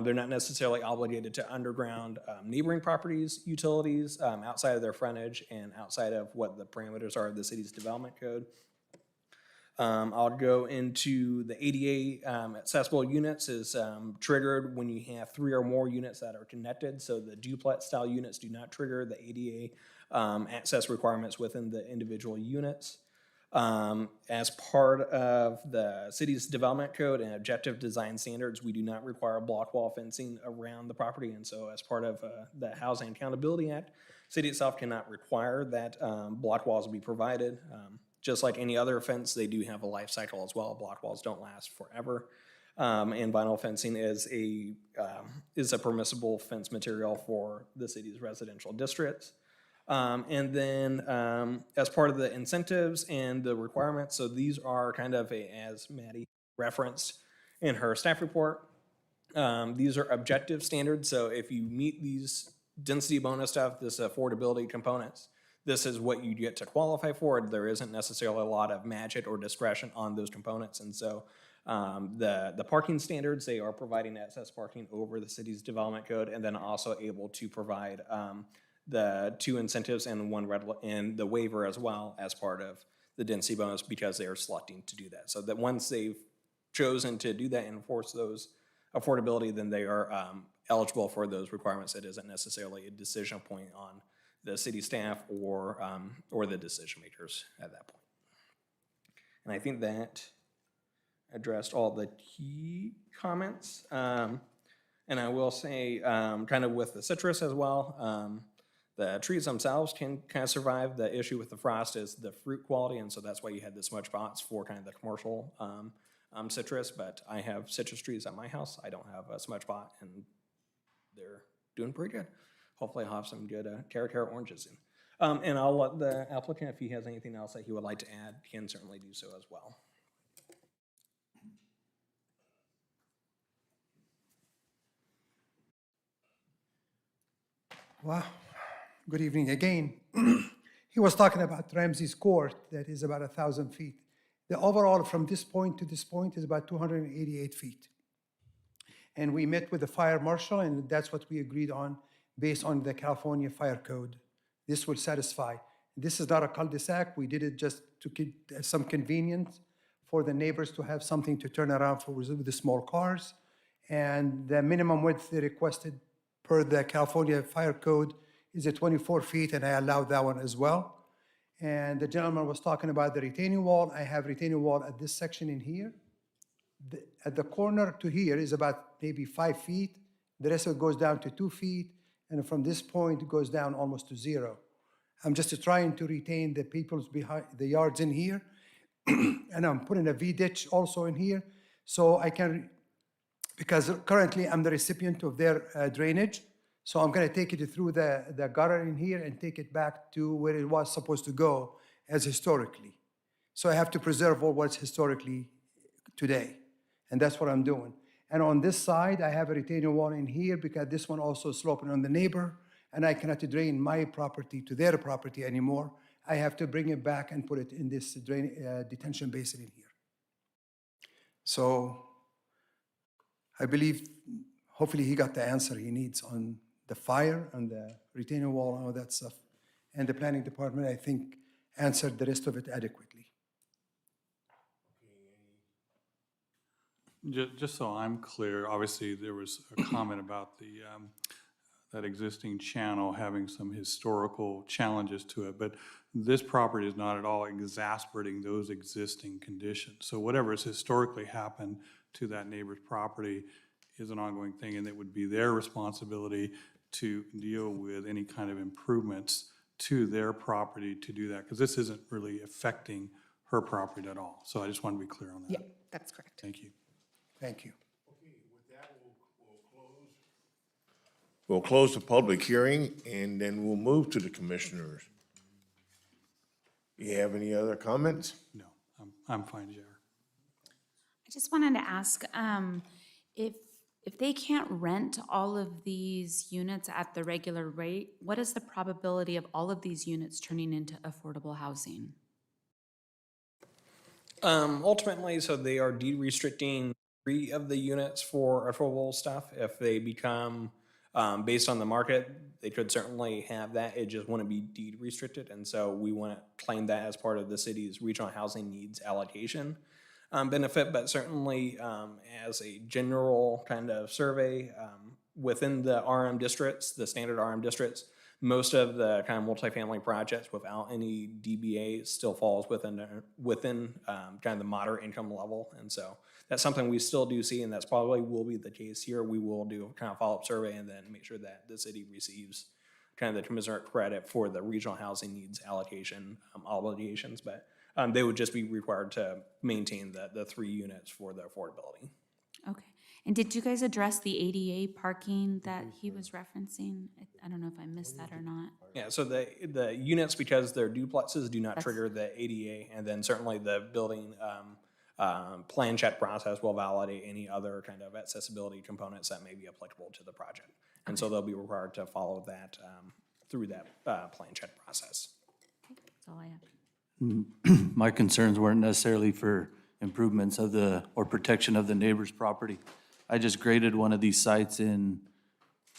S2: They're not necessarily obligated to underground neighboring properties' utilities outside of their frontage and outside of what the parameters are of the city's development code. I'll go into the ADA accessible units is triggered when you have 3 or more units that are connected. So the duplex style units do not trigger the ADA access requirements within the individual units. As part of the city's development code and objective design standards, we do not require block wall fencing around the property. And so as part of the Housing Accountability Act, city itself cannot require that block walls be provided. Just like any other fence, they do have a life cycle as well. Block walls don't last forever. And vinyl fencing is a permissible fence material for the city's residential districts. And then as part of the incentives and the requirements, so these are kind of as Maddie referenced in her staff report, these are objective standards. So if you meet these density bonus stuff, this affordability components, this is what you get to qualify for. There isn't necessarily a lot of magic or discretion on those components. And so the parking standards, they are providing access parking over the city's development code, and then also able to provide the 2 incentives and and the waiver as well as part of the density bonus, because they are selecting to do that. So that once they've chosen to do that and enforce those affordability, then they are eligible for those requirements. It isn't necessarily a decision point on the city staff or the decision makers at that point. And I think that addressed all the key comments. And I will say, kind of with the citrus as well, the trees themselves can kind of survive. The issue with the frost is the fruit quality, and so that's why you had the smudge spots for kind of the commercial citrus. But I have citrus trees at my house. I don't have a smudge spot, and they're doing pretty good. Hopefully I'll have some good carrot oranges soon. And I'll let the applicant, if he has anything else that he would like to add, can certainly do so as well.
S11: Wow. Good evening again. He was talking about Ramsey's Court, that is about 1,000 feet. The overall from this point to this point is about 288 feet. And we met with the fire marshal, and that's what we agreed on based on the California Fire Code. This will satisfy. This is not a cul-de-sac. We did it just to keep some convenience for the neighbors to have something to turn around for with the small cars. And the minimum width they requested per the California Fire Code is at 24 feet, and I allowed that one as well. And the gentleman was talking about the retaining wall. I have retaining wall at this section in here. At the corner to here is about maybe 5 feet. The rest of it goes down to 2 feet. And from this point, it goes down almost to 0. I'm just trying to retain the people's behind the yards in here. And I'm putting a V-ditch also in here. So I can, because currently I'm the recipient of their drainage. So I'm gonna take it through the gutter in here and take it back to where it was supposed to go as historically. So I have to preserve all what's historically today. And that's what I'm doing. And on this side, I have a retaining wall in here because this one also is sloping on the neighbor, and I cannot drain my property to their property anymore. I have to bring it back and put it in this detention basin in here. So I believe, hopefully he got the answer he needs on the fire and the retaining wall and all that stuff. And the planning department, I think, answered the rest of it adequately.
S3: Just so I'm clear, obviously there was a comment about the, that existing channel having some historical challenges to it, but this property is not at all exasperating those existing conditions. So whatever has historically happened to that neighbor's property is an ongoing thing, and it would be their responsibility to deal with any kind of improvements to their property to do that, because this isn't really affecting her property at all. So I just want to be clear on that.
S10: Yeah, that's correct.
S3: Thank you.
S11: Thank you.
S1: Okay, with that, we'll close the public hearing, and then we'll move to the commissioners. You have any other comments?
S3: No, I'm fine, Jared.
S8: I just wanted to ask, if they can't rent all of these units at the regular rate, what is the probability of all of these units turning into affordable housing?
S2: Ultimately, so they are de-restricting 3 of the units for affordable stuff. If they become, based on the market, they could certainly have that. It just wouldn't be deed restricted. And so we want to claim that as part of the city's regional housing needs allocation benefit. But certainly as a general kind of survey within the RM districts, the standard RM districts, Most of the kind of multifamily projects without any DBA still falls within kind of the moderate income level. And so that's something we still do see, and that's probably will be the case here. We will do a kind of follow-up survey and then make sure that the city receives kind of the commensurate credit for the regional housing needs allocation obligations, but they would just be required to maintain the 3 units for the affordability.
S8: Okay. And did you guys address the ADA parking that he was referencing? I don't know if I missed that or not.
S2: Yeah, so the units, because they're duplexes, do not trigger the ADA, and then certainly the building plan check process will validate any other kind of accessibility components that may be applicable to the project. And so they'll be required to follow that through that plan check process.
S8: Okay, that's all I have.
S12: My concerns weren't necessarily for improvements of or protection of the neighbor's property. I just graded one of these sites in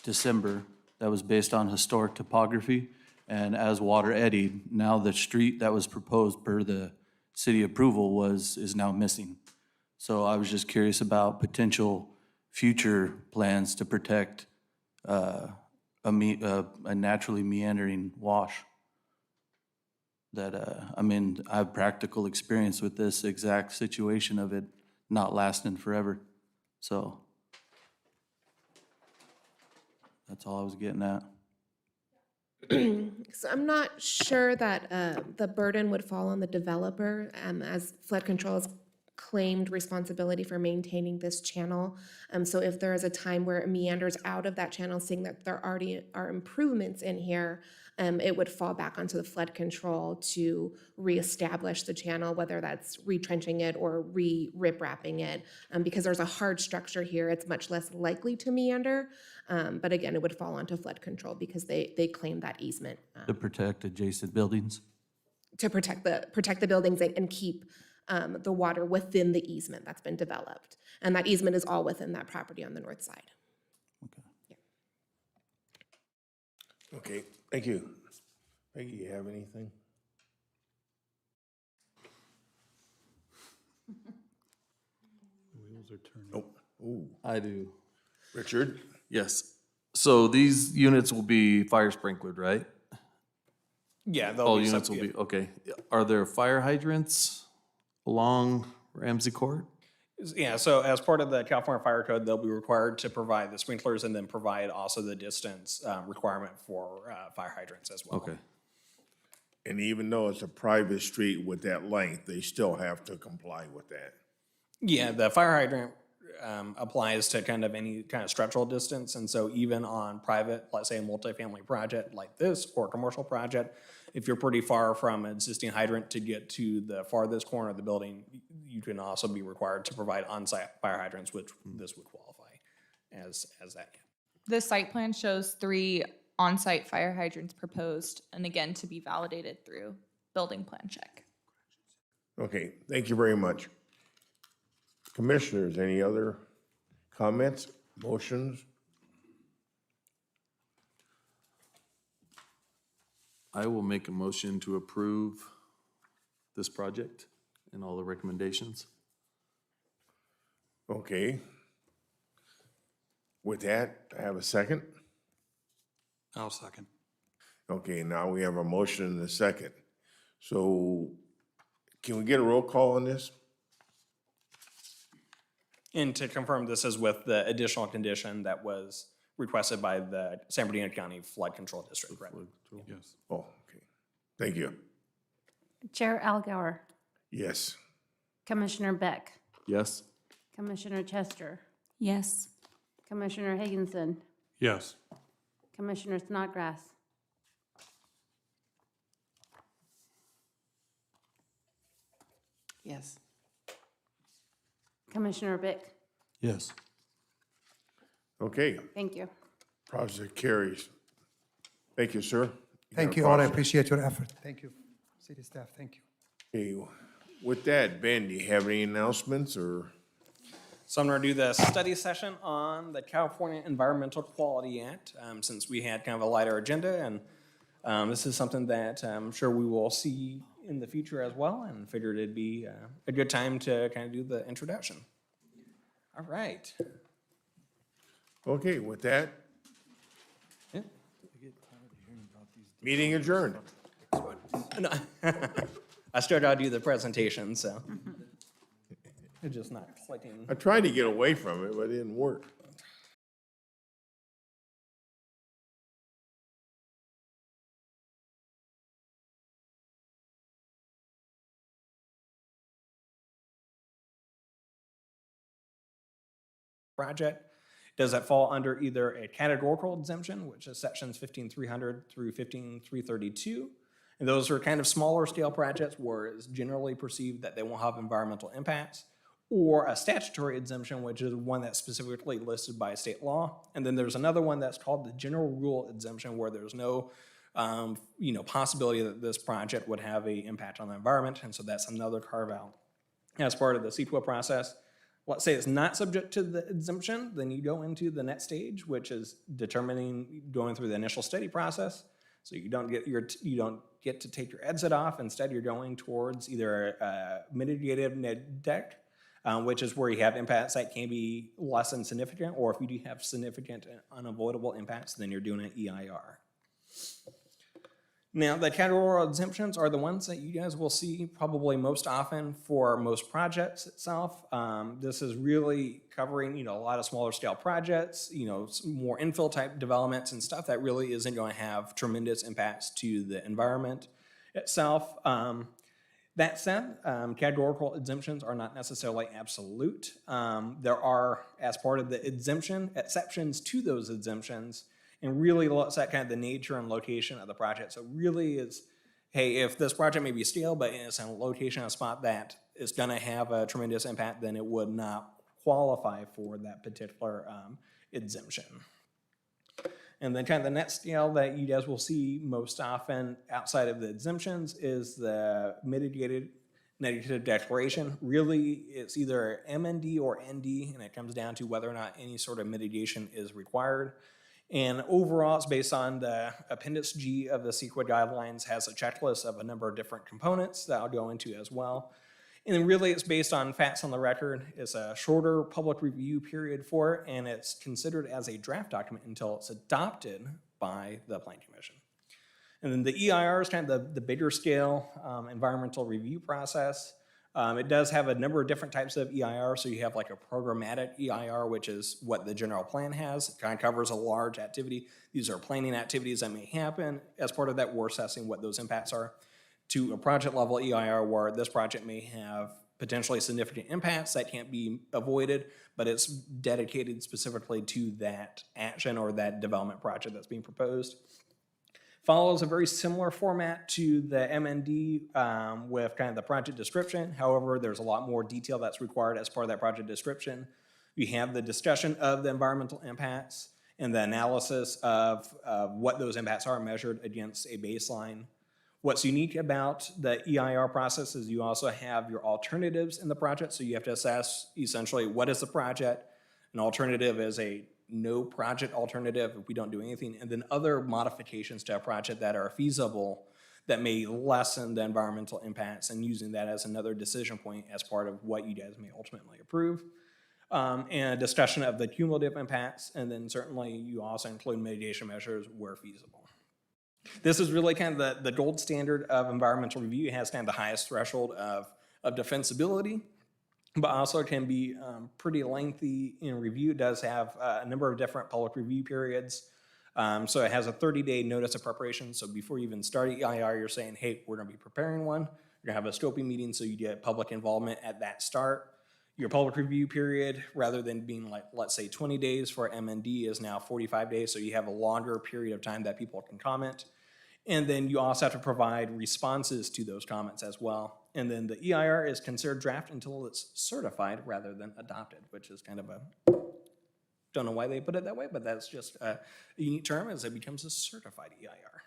S12: December that was based on historic topography, and as water eddied, now the street that was proposed per the city approval is now missing. So I was just curious about potential future plans to protect a naturally meandering wash. That, I have practical experience with this exact situation of it not lasting forever. So that's all I was getting at.
S10: So I'm not sure that the burden would fall on the developer, as flood control has claimed responsibility for maintaining this channel. So if there is a time where it meanders out of that channel, seeing that there already are improvements in here, it would fall back onto the flood control to reestablish the channel, whether that's retrenching it or rip-wrapping it. Because there's a hard structure here, it's much less likely to meander. But again, it would fall onto flood control because they claim that easement.
S12: To protect adjacent buildings?
S10: To protect the buildings and keep the water within the easement that's been developed. And that easement is all within that property on the north side.
S1: Okay, thank you. Peggy, you have anything?
S3: Wheels are turning.
S1: Nope. Ooh,
S15: I do.
S1: Richard?
S15: Yes. So these units will be fire sprinkled, right?
S2: Yeah, they'll
S15: All
S2: be
S15: units will be, okay. Are there fire hydrants along Ramsey Court?
S2: Yeah, so as part of the California Fire Code, they'll be required to provide the sprinklers and then provide also the distance requirement for fire hydrants as well.
S15: Okay.
S1: And even though it's a private street with that length, they still have to comply with that.
S2: Yeah, the fire hydrant applies to kind of any kind of structural distance. And so even on private, let's say a multifamily project like this or a commercial project, if you're pretty far from an existing hydrant to get to the farthest corner of the building, you can also be required to provide on-site fire hydrants, which this would qualify as that.
S7: The site plan shows 3 on-site fire hydrants proposed, and again, to be validated through building plan check.
S1: Okay, thank you very much. Commissioners, any other comments, motions?
S15: I will make a motion to approve this project and all the recommendations.
S1: Okay. With that, I have a second.
S3: I'll second.
S1: Okay, now we have a motion and a second. So can we get a roll call on this?
S2: And to confirm, this is with the additional condition that was requested by the San Bernardino County Flood Control District, correct?
S3: Yes.
S1: Oh, okay. Thank you.
S5: Chair Algauer,
S1: Yes.
S5: Commissioner Beck,
S15: Yes?
S5: Commissioner Chester,
S8: Yes.
S5: Commissioner Higginson,
S3: Yes.
S5: Commissioner Snodgrass,
S4: Yes.
S5: Commissioner Bick.
S12: Yes.
S1: Okay,
S5: Thank you.
S1: project carries. Thank you, sir.
S11: Thank
S1: got
S11: you
S1: a
S11: all, I
S1: project.
S11: appreciate your effort. Thank you, city staff, thank you.
S1: Okay, with that, Ben, do you have any announcements or?
S2: So I'm going to do the study session on the California Environmental Quality Act, since we had kind of a lighter agenda, and this is something that I'm sure we will see in the future as well, and figured it'd be a good time to kind of do the introduction. All right.
S1: Okay, with that, Meeting adjourned.
S2: No, I started out to do the presentation, so. It's just not clicking.
S1: I tried to get away from it, but it didn't work.
S2: Project. Does that fall under either a categorical exemption, which is sections 15,300 through 15,332? And those are kind of smaller scale projects where it's generally perceived that they won't have environmental impacts, or a statutory exemption, which is one that's specifically listed by state law. And then there's another one that's called the general rule exemption, where there's no possibility that this project would have an impact on the environment. And so that's another carve out. As part of the CEQA process, let's say it's not subject to the exemption, then you go into the next stage, which is going through the initial study process. So you don't get to take your exit off. Instead, you're going towards either a mitigated net deck, which is where you have impacts that can be less than significant, or if you do have significant and unavoidable impacts, then you're doing an EIR. Now, the categorical exemptions are the ones that you guys will see probably most often for most projects itself. This is really covering, a lot of smaller scale projects, more infill type developments and stuff that really isn't going to have tremendous impacts to the environment itself. That said, categorical exemptions are not necessarily absolute. There are, as part of the exemption, exceptions to those exemptions, and really looks at kind of the nature and location of the project. So really is, hey, if this project may be scale, but it's in a location, a spot that is gonna have a tremendous impact, then it would not qualify for that particular exemption. And then kind of the next scale that you guys will see most often outside of the exemptions is the mitigated negative declaration. Really, it's either MND or ND, and it comes down to whether or not any sort of mitigation is required. And overall, it's based on the Appendix G of the CEQA guidelines, has a checklist of a number of different components that I'll go into as well. And then really it's based on facts on the record. It's a shorter public review period for it, and it's considered as a draft document until it's adopted by the Planning Commission. And then the EIR is kind of the bigger scale environmental review process. It does have a number of different types of EIR. So you have like a programmatic EIR, which is what the general plan has. It kind of covers a large activity. These are planning activities that may happen. As part of that, we're assessing what those impacts are. To a project level EIR, where this project may have potentially significant impacts that can't be avoided, but it's dedicated specifically to that action or that development project that's being proposed. Follows a very similar format to the MND with kind of the project description. However, there's a lot more detail that's required as part of that project description. You have the discussion of the environmental impacts and the analysis of what those impacts are measured against a baseline. What's unique about the EIR process is you also have your alternatives in the project. So you have to assess essentially what is the project. An alternative is a no project alternative if we don't do anything, and then other modifications to a project that are feasible that may lessen the environmental impacts, and using that as another decision point as part of what you guys may ultimately approve. And a discussion of the cumulative impacts, and then certainly you also include mitigation measures where feasible. This is really kind of the gold standard of environmental review. It has kind of the highest threshold of defensibility, but also can be pretty lengthy in review. It does have a number of different public review periods. So it has a 30-day notice of preparation. So before you even start EIR, you're saying, hey, we're gonna be preparing one. You're gonna have a scoping meeting, so you get public involvement at that start. Your public review period, rather than being like, let's say 20 days for MND, is now 45 days. So you have a longer period of time that people can comment. And then you also have to provide responses to those comments as well. And then the EIR is considered draft until it's certified rather than adopted, which is kind of don't know why they put it that way, but that's just a unique term as it becomes a certified EIR.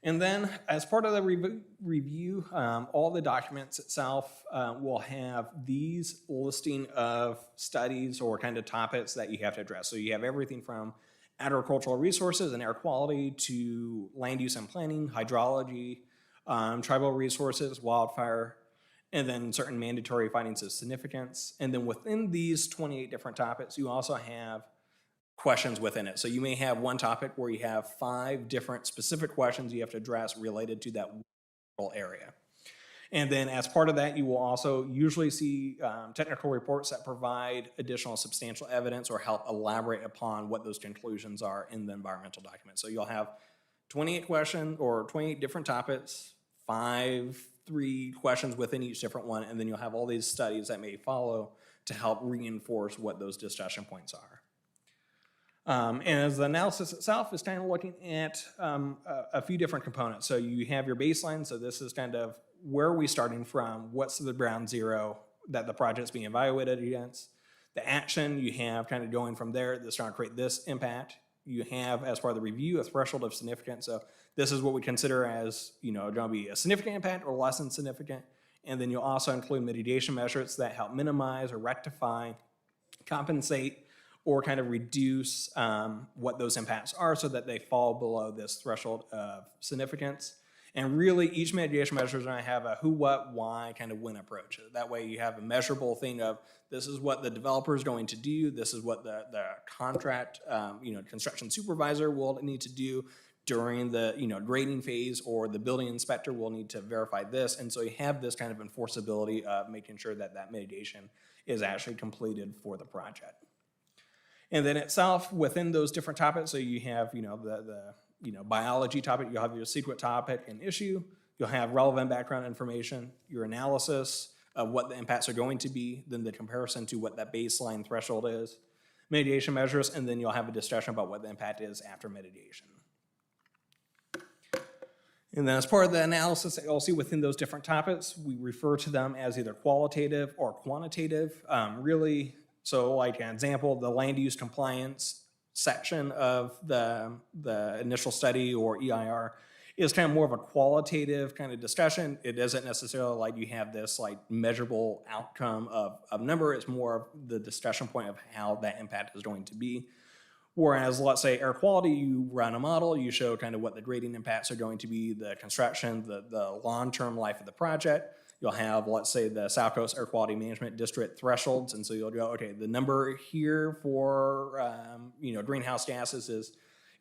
S2: And then as part of the review, all the documents itself will have these listing of studies or kind of topics that you have to address. So you have everything from agricultural resources and air quality to land use and planning, hydrology, tribal resources, wildfire, and then certain mandatory findings of significance. And then within these 28 different topics, you also have questions within it. So you may have one topic where you have 5 different specific questions you have to address related to that area. And then as part of that, you will also usually see technical reports that provide additional substantial evidence or help elaborate upon what those conclusions are in the environmental document. So you'll have 28 questions or 28 different topics, 3 questions within each different one, and then you'll have all these studies that may follow to help reinforce what those discussion points are. And as the analysis itself is kind of looking at a few different components. So you have your baseline. So this is kind of where are we starting from? What's the ground zero that the project's being evaluated against? The action you have kind of going from there that's trying to create this impact. You have, as part of the review, a threshold of significance. So this is what we consider as, going to be a significant impact or less than significant. And then you'll also include mitigation measures that help minimize or rectify, compensate, or kind of reduce what those impacts are so that they fall below this threshold of significance. And really, each mitigation measure is going to have a who, what, why, kind of when approach. That way you have a measurable thing of this is what the developer is going to do, this is what the contract, construction supervisor will need to do during the, grading phase, or the building inspector will need to verify this. And so you have this kind of enforceability of making sure that that mitigation is actually completed for the project. And then itself, within those different topics, so you have, the biology topic, you'll have your secret topic and issue, you'll have relevant background information, your analysis of what the impacts are going to be, then the comparison to what that baseline threshold is, mitigation measures, and then you'll have a discussion about what the impact is after mitigation. And then as part of the analysis that you'll see within those different topics, we refer to them as either qualitative or quantitative. So like an example, the land use compliance section of the initial study or EIR is kind of more of a qualitative kind of discussion. It isn't necessarily like you have this like measurable outcome of number. It's more of the discussion point of how that impact is going to be. Whereas, let's say air quality, you run a model, you show kind of what the grading impacts are going to be, the construction, the long-term life of the project. You'll have, let's say, the South Coast Air Quality Management District thresholds, and so you'll go, okay, the number here for greenhouse gases is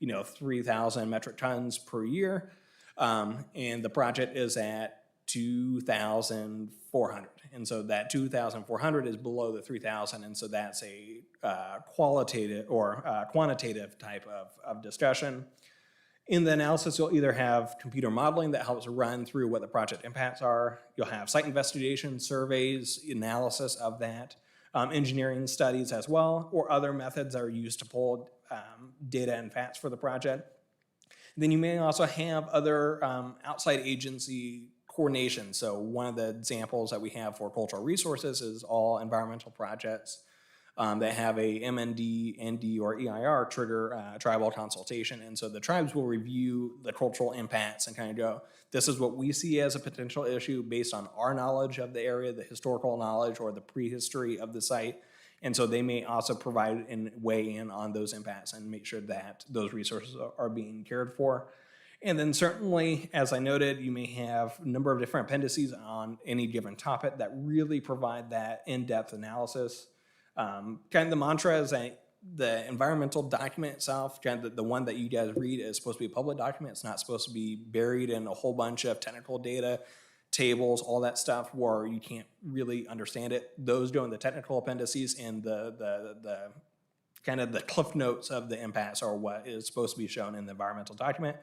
S2: 3,000 metric tons per year, and the project is at 2,400, and so that 2,400 is below the 3,000, and so that's a qualitative or quantitative type of discussion. In the analysis, you'll either have computer modeling that helps run through what the project impacts are. You'll have site investigation, surveys, analysis of that, engineering studies as well, or other methods that are used to pull data and facts for the project. Then you may also have other outside agency coordination. So one of the examples that we have for cultural resources is all environmental projects that have a MND, ND, or EIR trigger tribal consultation. And so the tribes will review the cultural impacts and kind of go, this is what we see as a potential issue based on our knowledge of the area, the historical knowledge, or the prehistory of the site. And so they may also provide and weigh in on those impacts and make sure that those resources are being cared for. And then certainly, as I noted, you may have a number of different appendices on any given topic that really provide that in-depth analysis. Kind of the mantra is that the environmental document itself, kind of the one that you guys read, is supposed to be a public document. It's not supposed to be buried in a whole bunch of technical data, tables, all that stuff where you can't really understand it. Those go in the technical appendices, and the kind of the cliff notes of the impacts are what is supposed to be shown in the environmental document.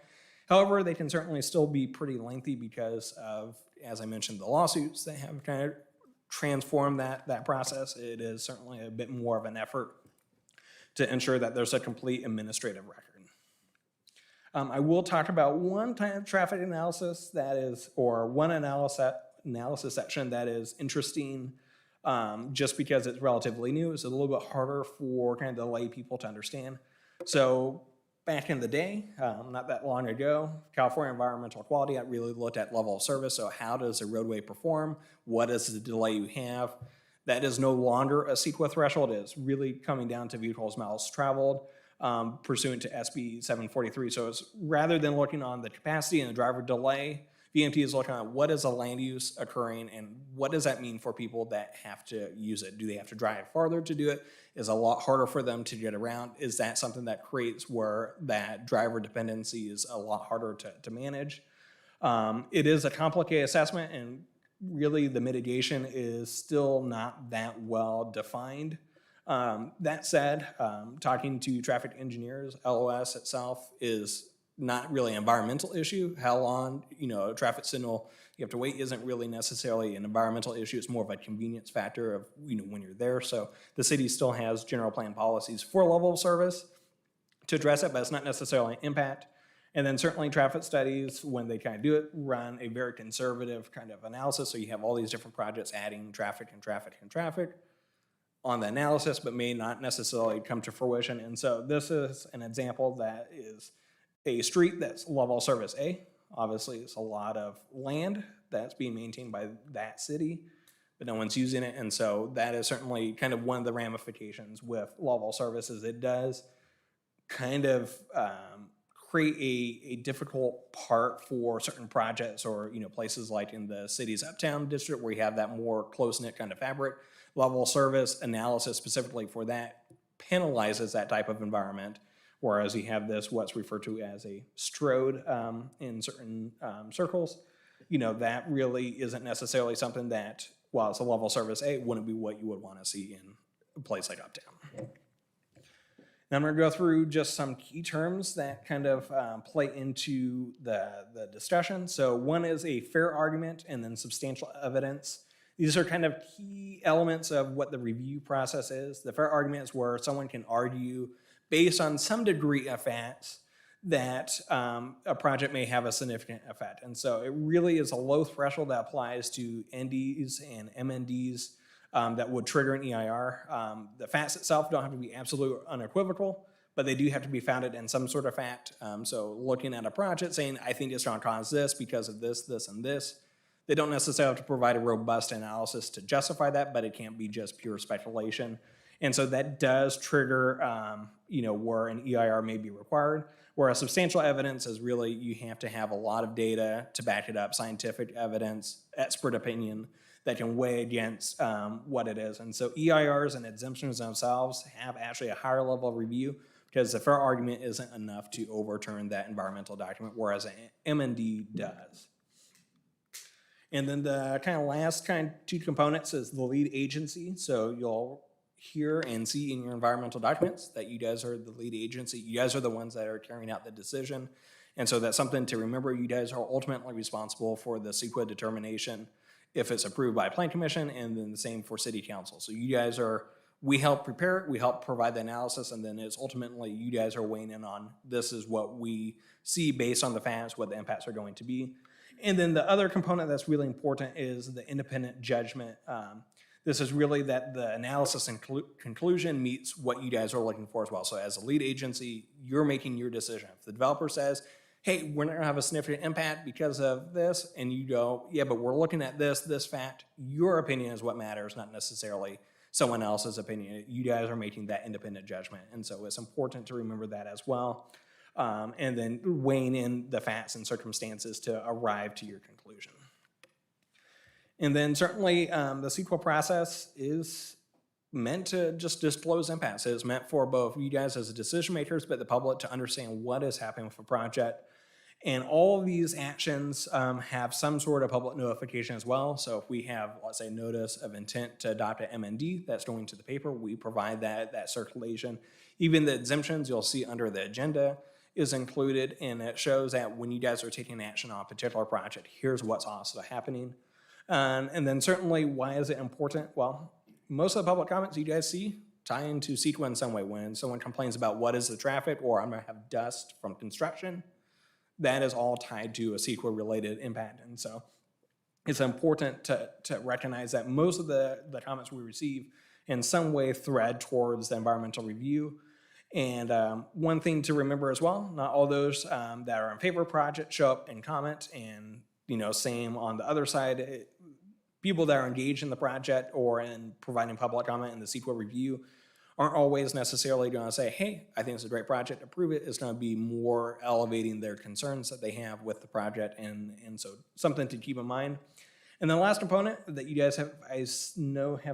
S2: However, they can certainly still be pretty lengthy because of, as I mentioned, the lawsuits that have kind of transformed that process. It is certainly a bit more of an effort to ensure that there's a complete administrative record. I will talk about one type of traffic analysis that is, or one analysis section that is interesting just because it's relatively new. It's a little bit harder for kind of the lay people to understand. So back in the day, not that long ago, California Environmental Quality Act really looked at level of service. So how does a roadway perform? What is the delay you have? That is no longer a CEQA threshold. It's really coming down to vehicles miles traveled pursuant to SB 743. So it's rather than looking on the capacity and the driver delay, VMT is looking at what is a land use occurring and what does that mean for people that have to use it? Do they have to drive farther to do it? Is it a lot harder for them to get around? Is that something that creates where that driver dependency is a lot harder to manage? It is a complicated assessment, and really the mitigation is still not that well defined. That said, talking to traffic engineers, LOS itself is not really an environmental issue. How long, a traffic signal you have to wait isn't really necessarily an environmental issue. It's more of a convenience factor of, when you're there. So the city still has general plan policies for level of service to address it, but it's not necessarily an impact. And then certainly traffic studies, when they kind of do it, run a very conservative kind of analysis. So you have all these different projects adding traffic and traffic and traffic on the analysis, but may not necessarily come to fruition. And so this is an example that is a street that's level service A. Obviously, it's a lot of land that's being maintained by that city, but no one's using it. And so that is certainly kind of one of the ramifications with level services. It does kind of create a difficult part for certain projects or, places like in the city's uptown district where you have that more close-knit kind of fabric. Level service analysis specifically for that penalizes that type of environment, whereas you have this, what's referred to as a strode in certain circles. That really isn't necessarily something that, while it's a level service A, wouldn't be what you would want to see in a place like uptown. Now I'm going to go through just some key terms that kind of play into the discussion. So one is a fair argument and then substantial evidence. These are kind of key elements of what the review process is. The fair argument is where someone can argue based on some degree of facts that a project may have a significant effect. And so it really is a low threshold that applies to NDs and MNDs that would trigger an EIR. The facts itself don't have to be absolute or unequivocal, but they do have to be founded in some sort of fact. So looking at a project saying, I think it's going to cause this because of this, this, and this, they don't necessarily have to provide a robust analysis to justify that, but it can't be just pure speculation. And so that does trigger, where an EIR may be required, whereas substantial evidence is really, you have to have a lot of data to back it up, scientific evidence, expert opinion that can weigh against what it is. And so EIRs and exemptions themselves have actually a higher level of review because the fair argument isn't enough to overturn that environmental document, whereas an MND does. And then the kind of last two components is the lead agency. So you'll hear and see in your environmental documents that you guys are the lead agency. You guys are the ones that are carrying out the decision. And so that's something to remember. You guys are ultimately responsible for the CEQA determination if it's approved by Plan Commission, and then the same for City Council. So you guys we help prepare it, we help provide the analysis, and then it's ultimately you guys are weighing in on this is what we see based on the facts, what the impacts are going to be. And then the other component that's really important is the independent judgment. This is really that the analysis and conclusion meets what you guys are looking for as well. So as a lead agency, you're making your decision. If the developer says, hey, we're not gonna have a significant impact because of this, and you go, yeah, but we're looking at this fact, your opinion is what matters, not necessarily someone else's opinion. You guys are making that independent judgment. And so it's important to remember that as well. And then weighing in the facts and circumstances to arrive to your conclusion. And then certainly the CEQA process is meant to just disclose impacts. It's meant for both you guys as decision makers, but the public to understand what is happening with a project. And all of these actions have some sort of public notification as well. So if we have, let's say, notice of intent to adopt an MND that's going to the paper, we provide that circulation. Even the exemptions you'll see under the agenda is included, and it shows that when you guys are taking action on a particular project, here's what's also happening. And then certainly, why is it important? Well, most of the public comments you guys see tie into CEQA in some way. When someone complains about what is the traffic or I'm gonna have dust from construction, that is all tied to a CEQA-related impact. And so it's important to recognize that most of the comments we receive in some way thread towards the environmental review. And one thing to remember as well, not all those that are in favor of project show up and comment, and same on the other side. People that are engaged in the project or in providing public comment in the CEQA review aren't always necessarily going to say, hey, I think it's a great project, approve it. It's going to be more elevating their concerns that they have with the project, and so something to keep in mind. And the last component that you guys have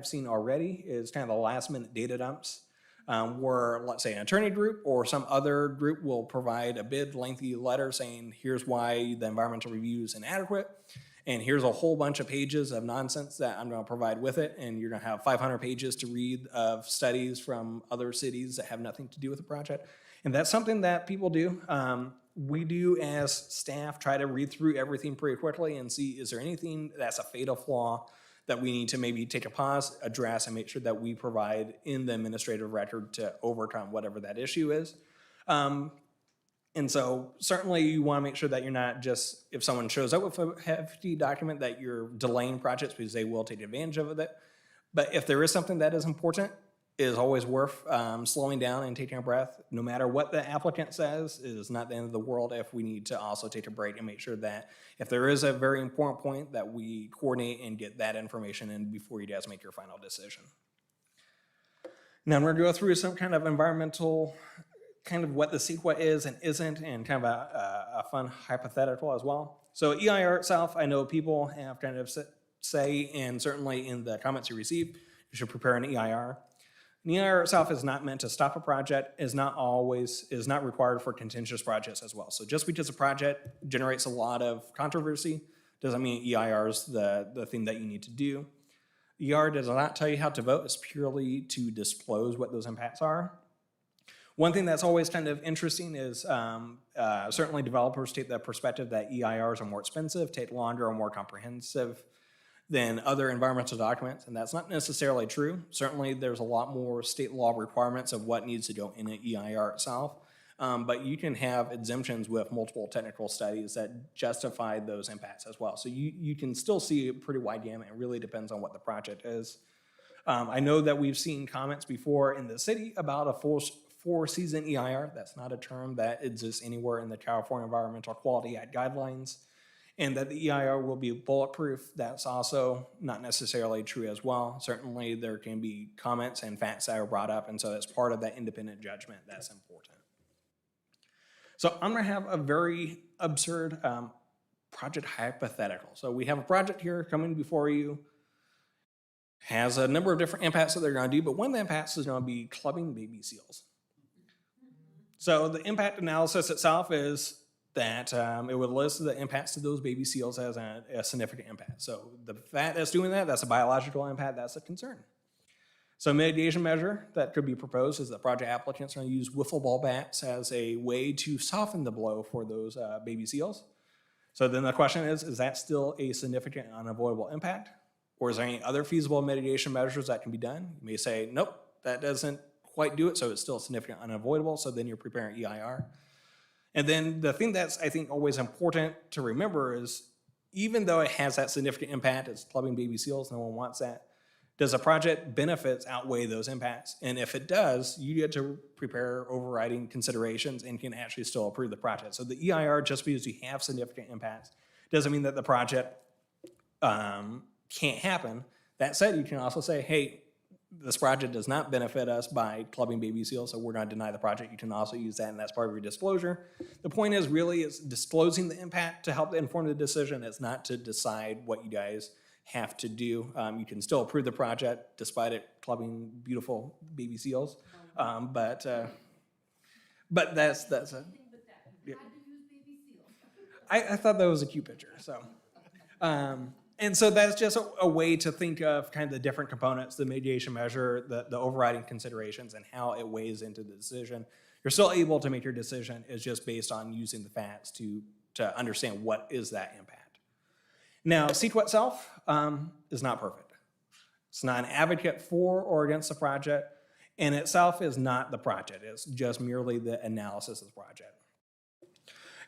S2: seen already is kind of the last minute data dumps, where let's say an attorney group or some other group will provide a big lengthy letter saying, here's why the environmental review is inadequate, and here's a whole bunch of pages of nonsense that I'm going to provide with it, and you're going to have 500 pages to read of studies from other cities that have nothing to do with the project. And that's something that people do. We do as staff try to read through everything pretty quickly and see, is there anything that's a fatal flaw that we need to maybe take a pause, address, and make sure that we provide in the administrative record to overcome whatever that issue is. And so certainly you want to make sure that you're not just, if someone shows up with a hefty document, that you're delaying projects because they will take advantage of it. But if there is something that is important, it is always worth slowing down and taking a breath. No matter what the applicant says, it is not the end of the world if we need to also take a break and make sure that if there is a very important point, that we coordinate and get that information in before you guys make your final decision. Now we're going to go through some kind of environmental, kind of what the CEQA is and isn't, and kind of a fun hypothetical as well. So EIR itself, I know people have kind of say, and certainly in the comments you receive, you should prepare an EIR. An EIR itself is not meant to stop a project, is not required for contentious projects as well. So just because a project generates a lot of controversy doesn't mean EIR is the thing that you need to do. EIR does not tell you how to vote. It's purely to disclose what those impacts are. One thing that's always kind of interesting is certainly developers take the perspective that EIRs are more expensive, take longer, or more comprehensive than other environmental documents, and that's not necessarily true. Certainly there's a lot more state law requirements of what needs to go in an EIR itself, but you can have exemptions with multiple technical studies that justify those impacts as well. So you can still see a pretty wide gamut. It really depends on what the project is. I know that we've seen comments before in the city about a four-season EIR. That's not a term that exists anywhere in the California Environmental Quality Act guidelines. And that the EIR will be bulletproof, that's also not necessarily true as well. Certainly there can be comments and facts that are brought up, and so that's part of that independent judgment that's important. So I'm gonna have a very absurd project hypothetical. So we have a project here coming before you, has a number of different impacts that they're gonna do, but one of the impacts is gonna be clubbing baby seals. So the impact analysis itself is that it would list the impacts to those baby seals as a significant impact. So the fact that's doing that, that's a biological impact, that's a concern. So a mitigation measure that could be proposed is that project applicants are going to use wiffle ball bats as a way to soften the blow for those baby seals. So then the question is that still a significant unavoidable impact? Or is there any other feasible mitigation measures that can be done? You may say, nope, that doesn't quite do it, so it's still significant unavoidable, so then you're preparing EIR. And then the thing that's, I think, always important to remember is, even though it has that significant impact, it's clubbing baby seals, no one wants that, does the project benefits outweigh those impacts? And if it does, you get to prepare overriding considerations and can actually still approve the project. So the EIR, just because you have significant impacts, doesn't mean that the project can't happen. That said, you can also say, hey, this project does not benefit us by clubbing baby seals, so we're going to deny the project. You can also use that, and that's part of your disclosure. The point is really is disclosing the impact to help inform the decision. It's not to decide what you guys have to do. You can still approve the project despite it clubbing beautiful baby seals, but that's a. Yeah. I thought that was a cute picture. So. And so that's just a way to think of kind of the different components, the mitigation measure, the overriding considerations, and how it weighs into the decision. You're still able to make your decision. It's just based on using the facts to understand what is that impact. Now, CEQA itself is not perfect. It's not an advocate for or against the project, and itself is not the project. It's just merely the analysis of the project.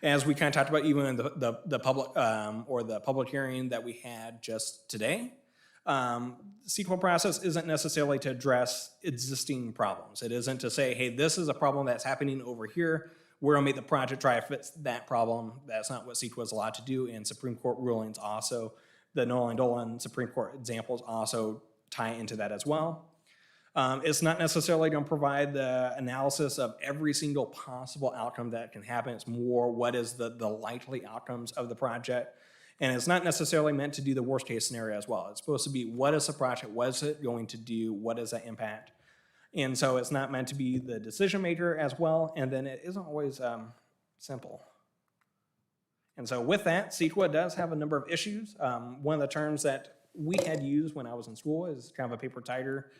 S2: As we kind of talked about even in the public hearing that we had just today, CEQA process isn't necessarily to address existing problems. It isn't to say, hey, this is a problem that's happening over here. We're gonna make the project try to fix that problem. That's not what CEQA is allowed to do, and Supreme Court rulings also, the Nolan Dolan Supreme Court examples also tie into that as well. It's not necessarily going to provide the analysis of every single possible outcome that can happen. It's more what is the likely outcomes of the project. And it's not necessarily meant to do the worst case scenario as well. It's supposed to be what is the project, what is it going to do, what is the impact. And so it's not meant to be the decision maker as well. And then it isn't always simple. And so with that, CEQA does have a number of issues. One of the terms that we had used when I was in school is kind of a paper tighter.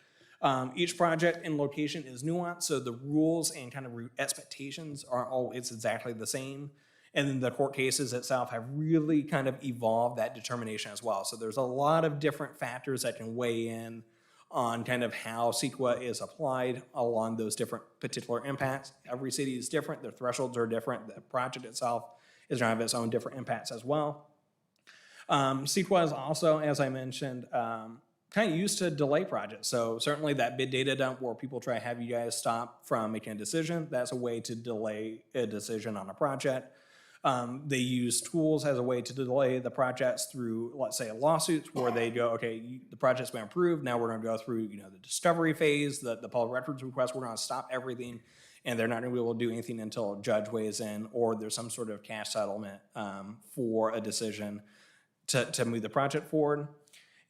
S2: Each project and location is nuanced, so the rules and kind of expectations aren't always exactly the same. And then the court cases itself have really kind of evolved that determination as well. So there's a lot of different factors that can weigh in on kind of how CEQA is applied along those different particular impacts. Every city is different, their thresholds are different, the project itself is going to have its own different impacts as well. CEQA is also, as I mentioned, kind of used to delay projects. So certainly that bid data dump where people try to have you guys stop from making a decision, that's a way to delay a decision on a project. They use tools as a way to delay the projects through, let's say, lawsuits where they go, okay, the project's been approved, now we're gonna go through, the discovery phase, the public records request, we're gonna stop everything, and they're not gonna be able to do anything until a judge weighs in or there's some sort of cash settlement for a decision to move the project forward.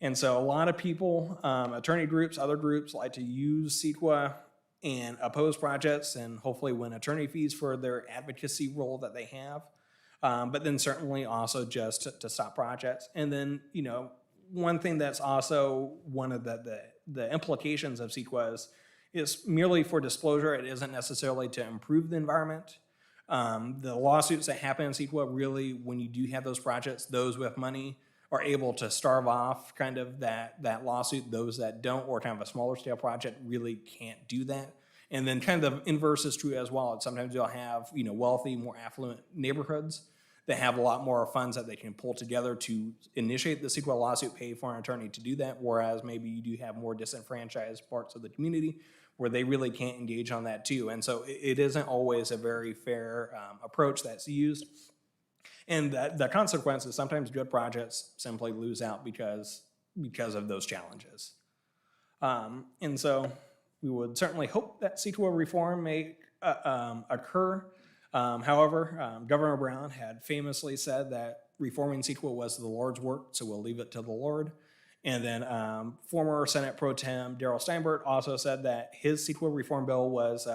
S2: And so a lot of people, attorney groups, other groups like to use CEQA and oppose projects and hopefully win attorney fees for their advocacy role that they have. But then certainly also just to stop projects. And then, one thing that's also one of the implications of CEQA is merely for disclosure. It isn't necessarily to improve the environment. The lawsuits that happen in CEQA really, when you do have those projects, those with money are able to starve off kind of that lawsuit. Those that don't, or kind of a smaller scale project, really can't do that. And then kind of the inverse is true as well. Sometimes you'll have, wealthy, more affluent neighborhoods that have a lot more funds that they can pull together to initiate the CEQA lawsuit, pay for an attorney to do that, whereas maybe you do have more disenfranchised parts of the community where they really can't engage on that too. And so it isn't always a very fair approach that's used. And the consequence is sometimes good projects simply lose out because of those challenges. And so we would certainly hope that CEQA reform may occur. However, Governor Brown had famously said that reforming CEQA was the Lord's work, so we'll leave it to the Lord. And then former Senate Pro Tem Darrell Steinberg also said that his CEQA reform bill was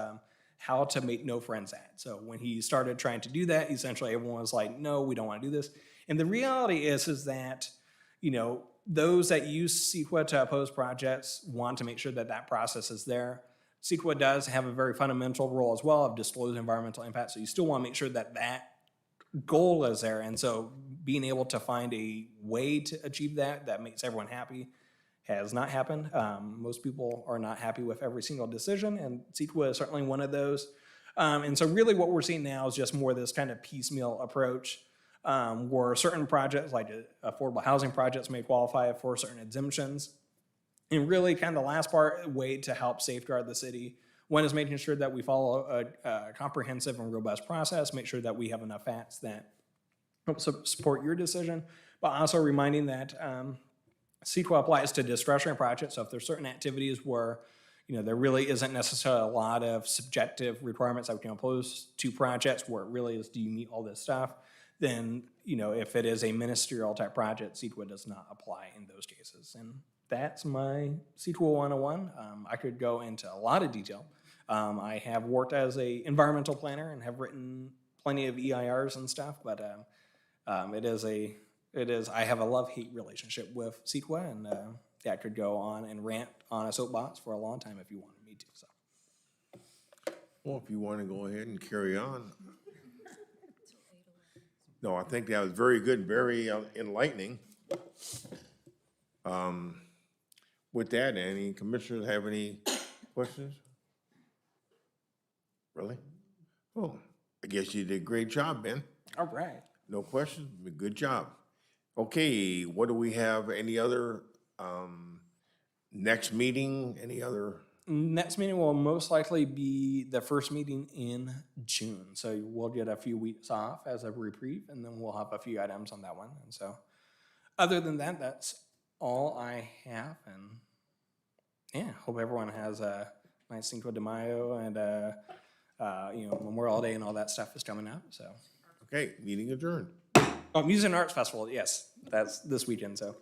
S2: how to make no friends at. So when he started trying to do that, essentially everyone was like, no, we don't want to do this. And the reality is that, those that use CEQA to oppose projects want to make sure that that process is there. CEQA does have a very fundamental role as well of disclosing environmental impact. So you still want to make sure that that goal is there. And so being able to find a way to achieve that makes everyone happy has not happened. Most people are not happy with every single decision, and CEQA is certainly one of those. And so really what we're seeing now is just more this kind of piecemeal approach where certain projects, like affordable housing projects, may qualify for certain exemptions. And really kind of the last part, way to help safeguard the city. One is making sure that we follow a comprehensive and robust process, make sure that we have enough facts that help support your decision, but also reminding that CEQA applies to discretionary projects. So if there's certain activities where there really isn't necessarily a lot of subjective requirements that we can impose to projects where it really is, do you meet all this stuff? Then, if it is a ministerial type project, CEQA does not apply in those cases. And that's my CEQA 101. I could go into a lot of detail. I have worked as an environmental planner and have written plenty of EIRs and stuff, but I have a love-hate relationship with CEQA, and I could go on and rant on a soapbox for a long time if you wanted me to. So.
S1: Well, if you want to go ahead and carry on. No, I think that was very good, very enlightening. With that, any commissioners have any questions? Really? Oh, I guess you did a great job, Ben.
S2: All right.
S1: No questions? Good job. Okay, what do we have? Any other next meeting? Any other?
S2: Next meeting will most likely be the first meeting in June. So we'll get a few weeks off as a reprieve, and then we'll have a few items on that one. And so other than that, that's all I have. And Yeah, hope everyone has a nice Cinco de Mayo and, Memorial Day and all that stuff is coming up, so.
S1: Okay, meeting adjourned.
S2: Oh, Music and Arts Festival, yes, that's this weekend, so.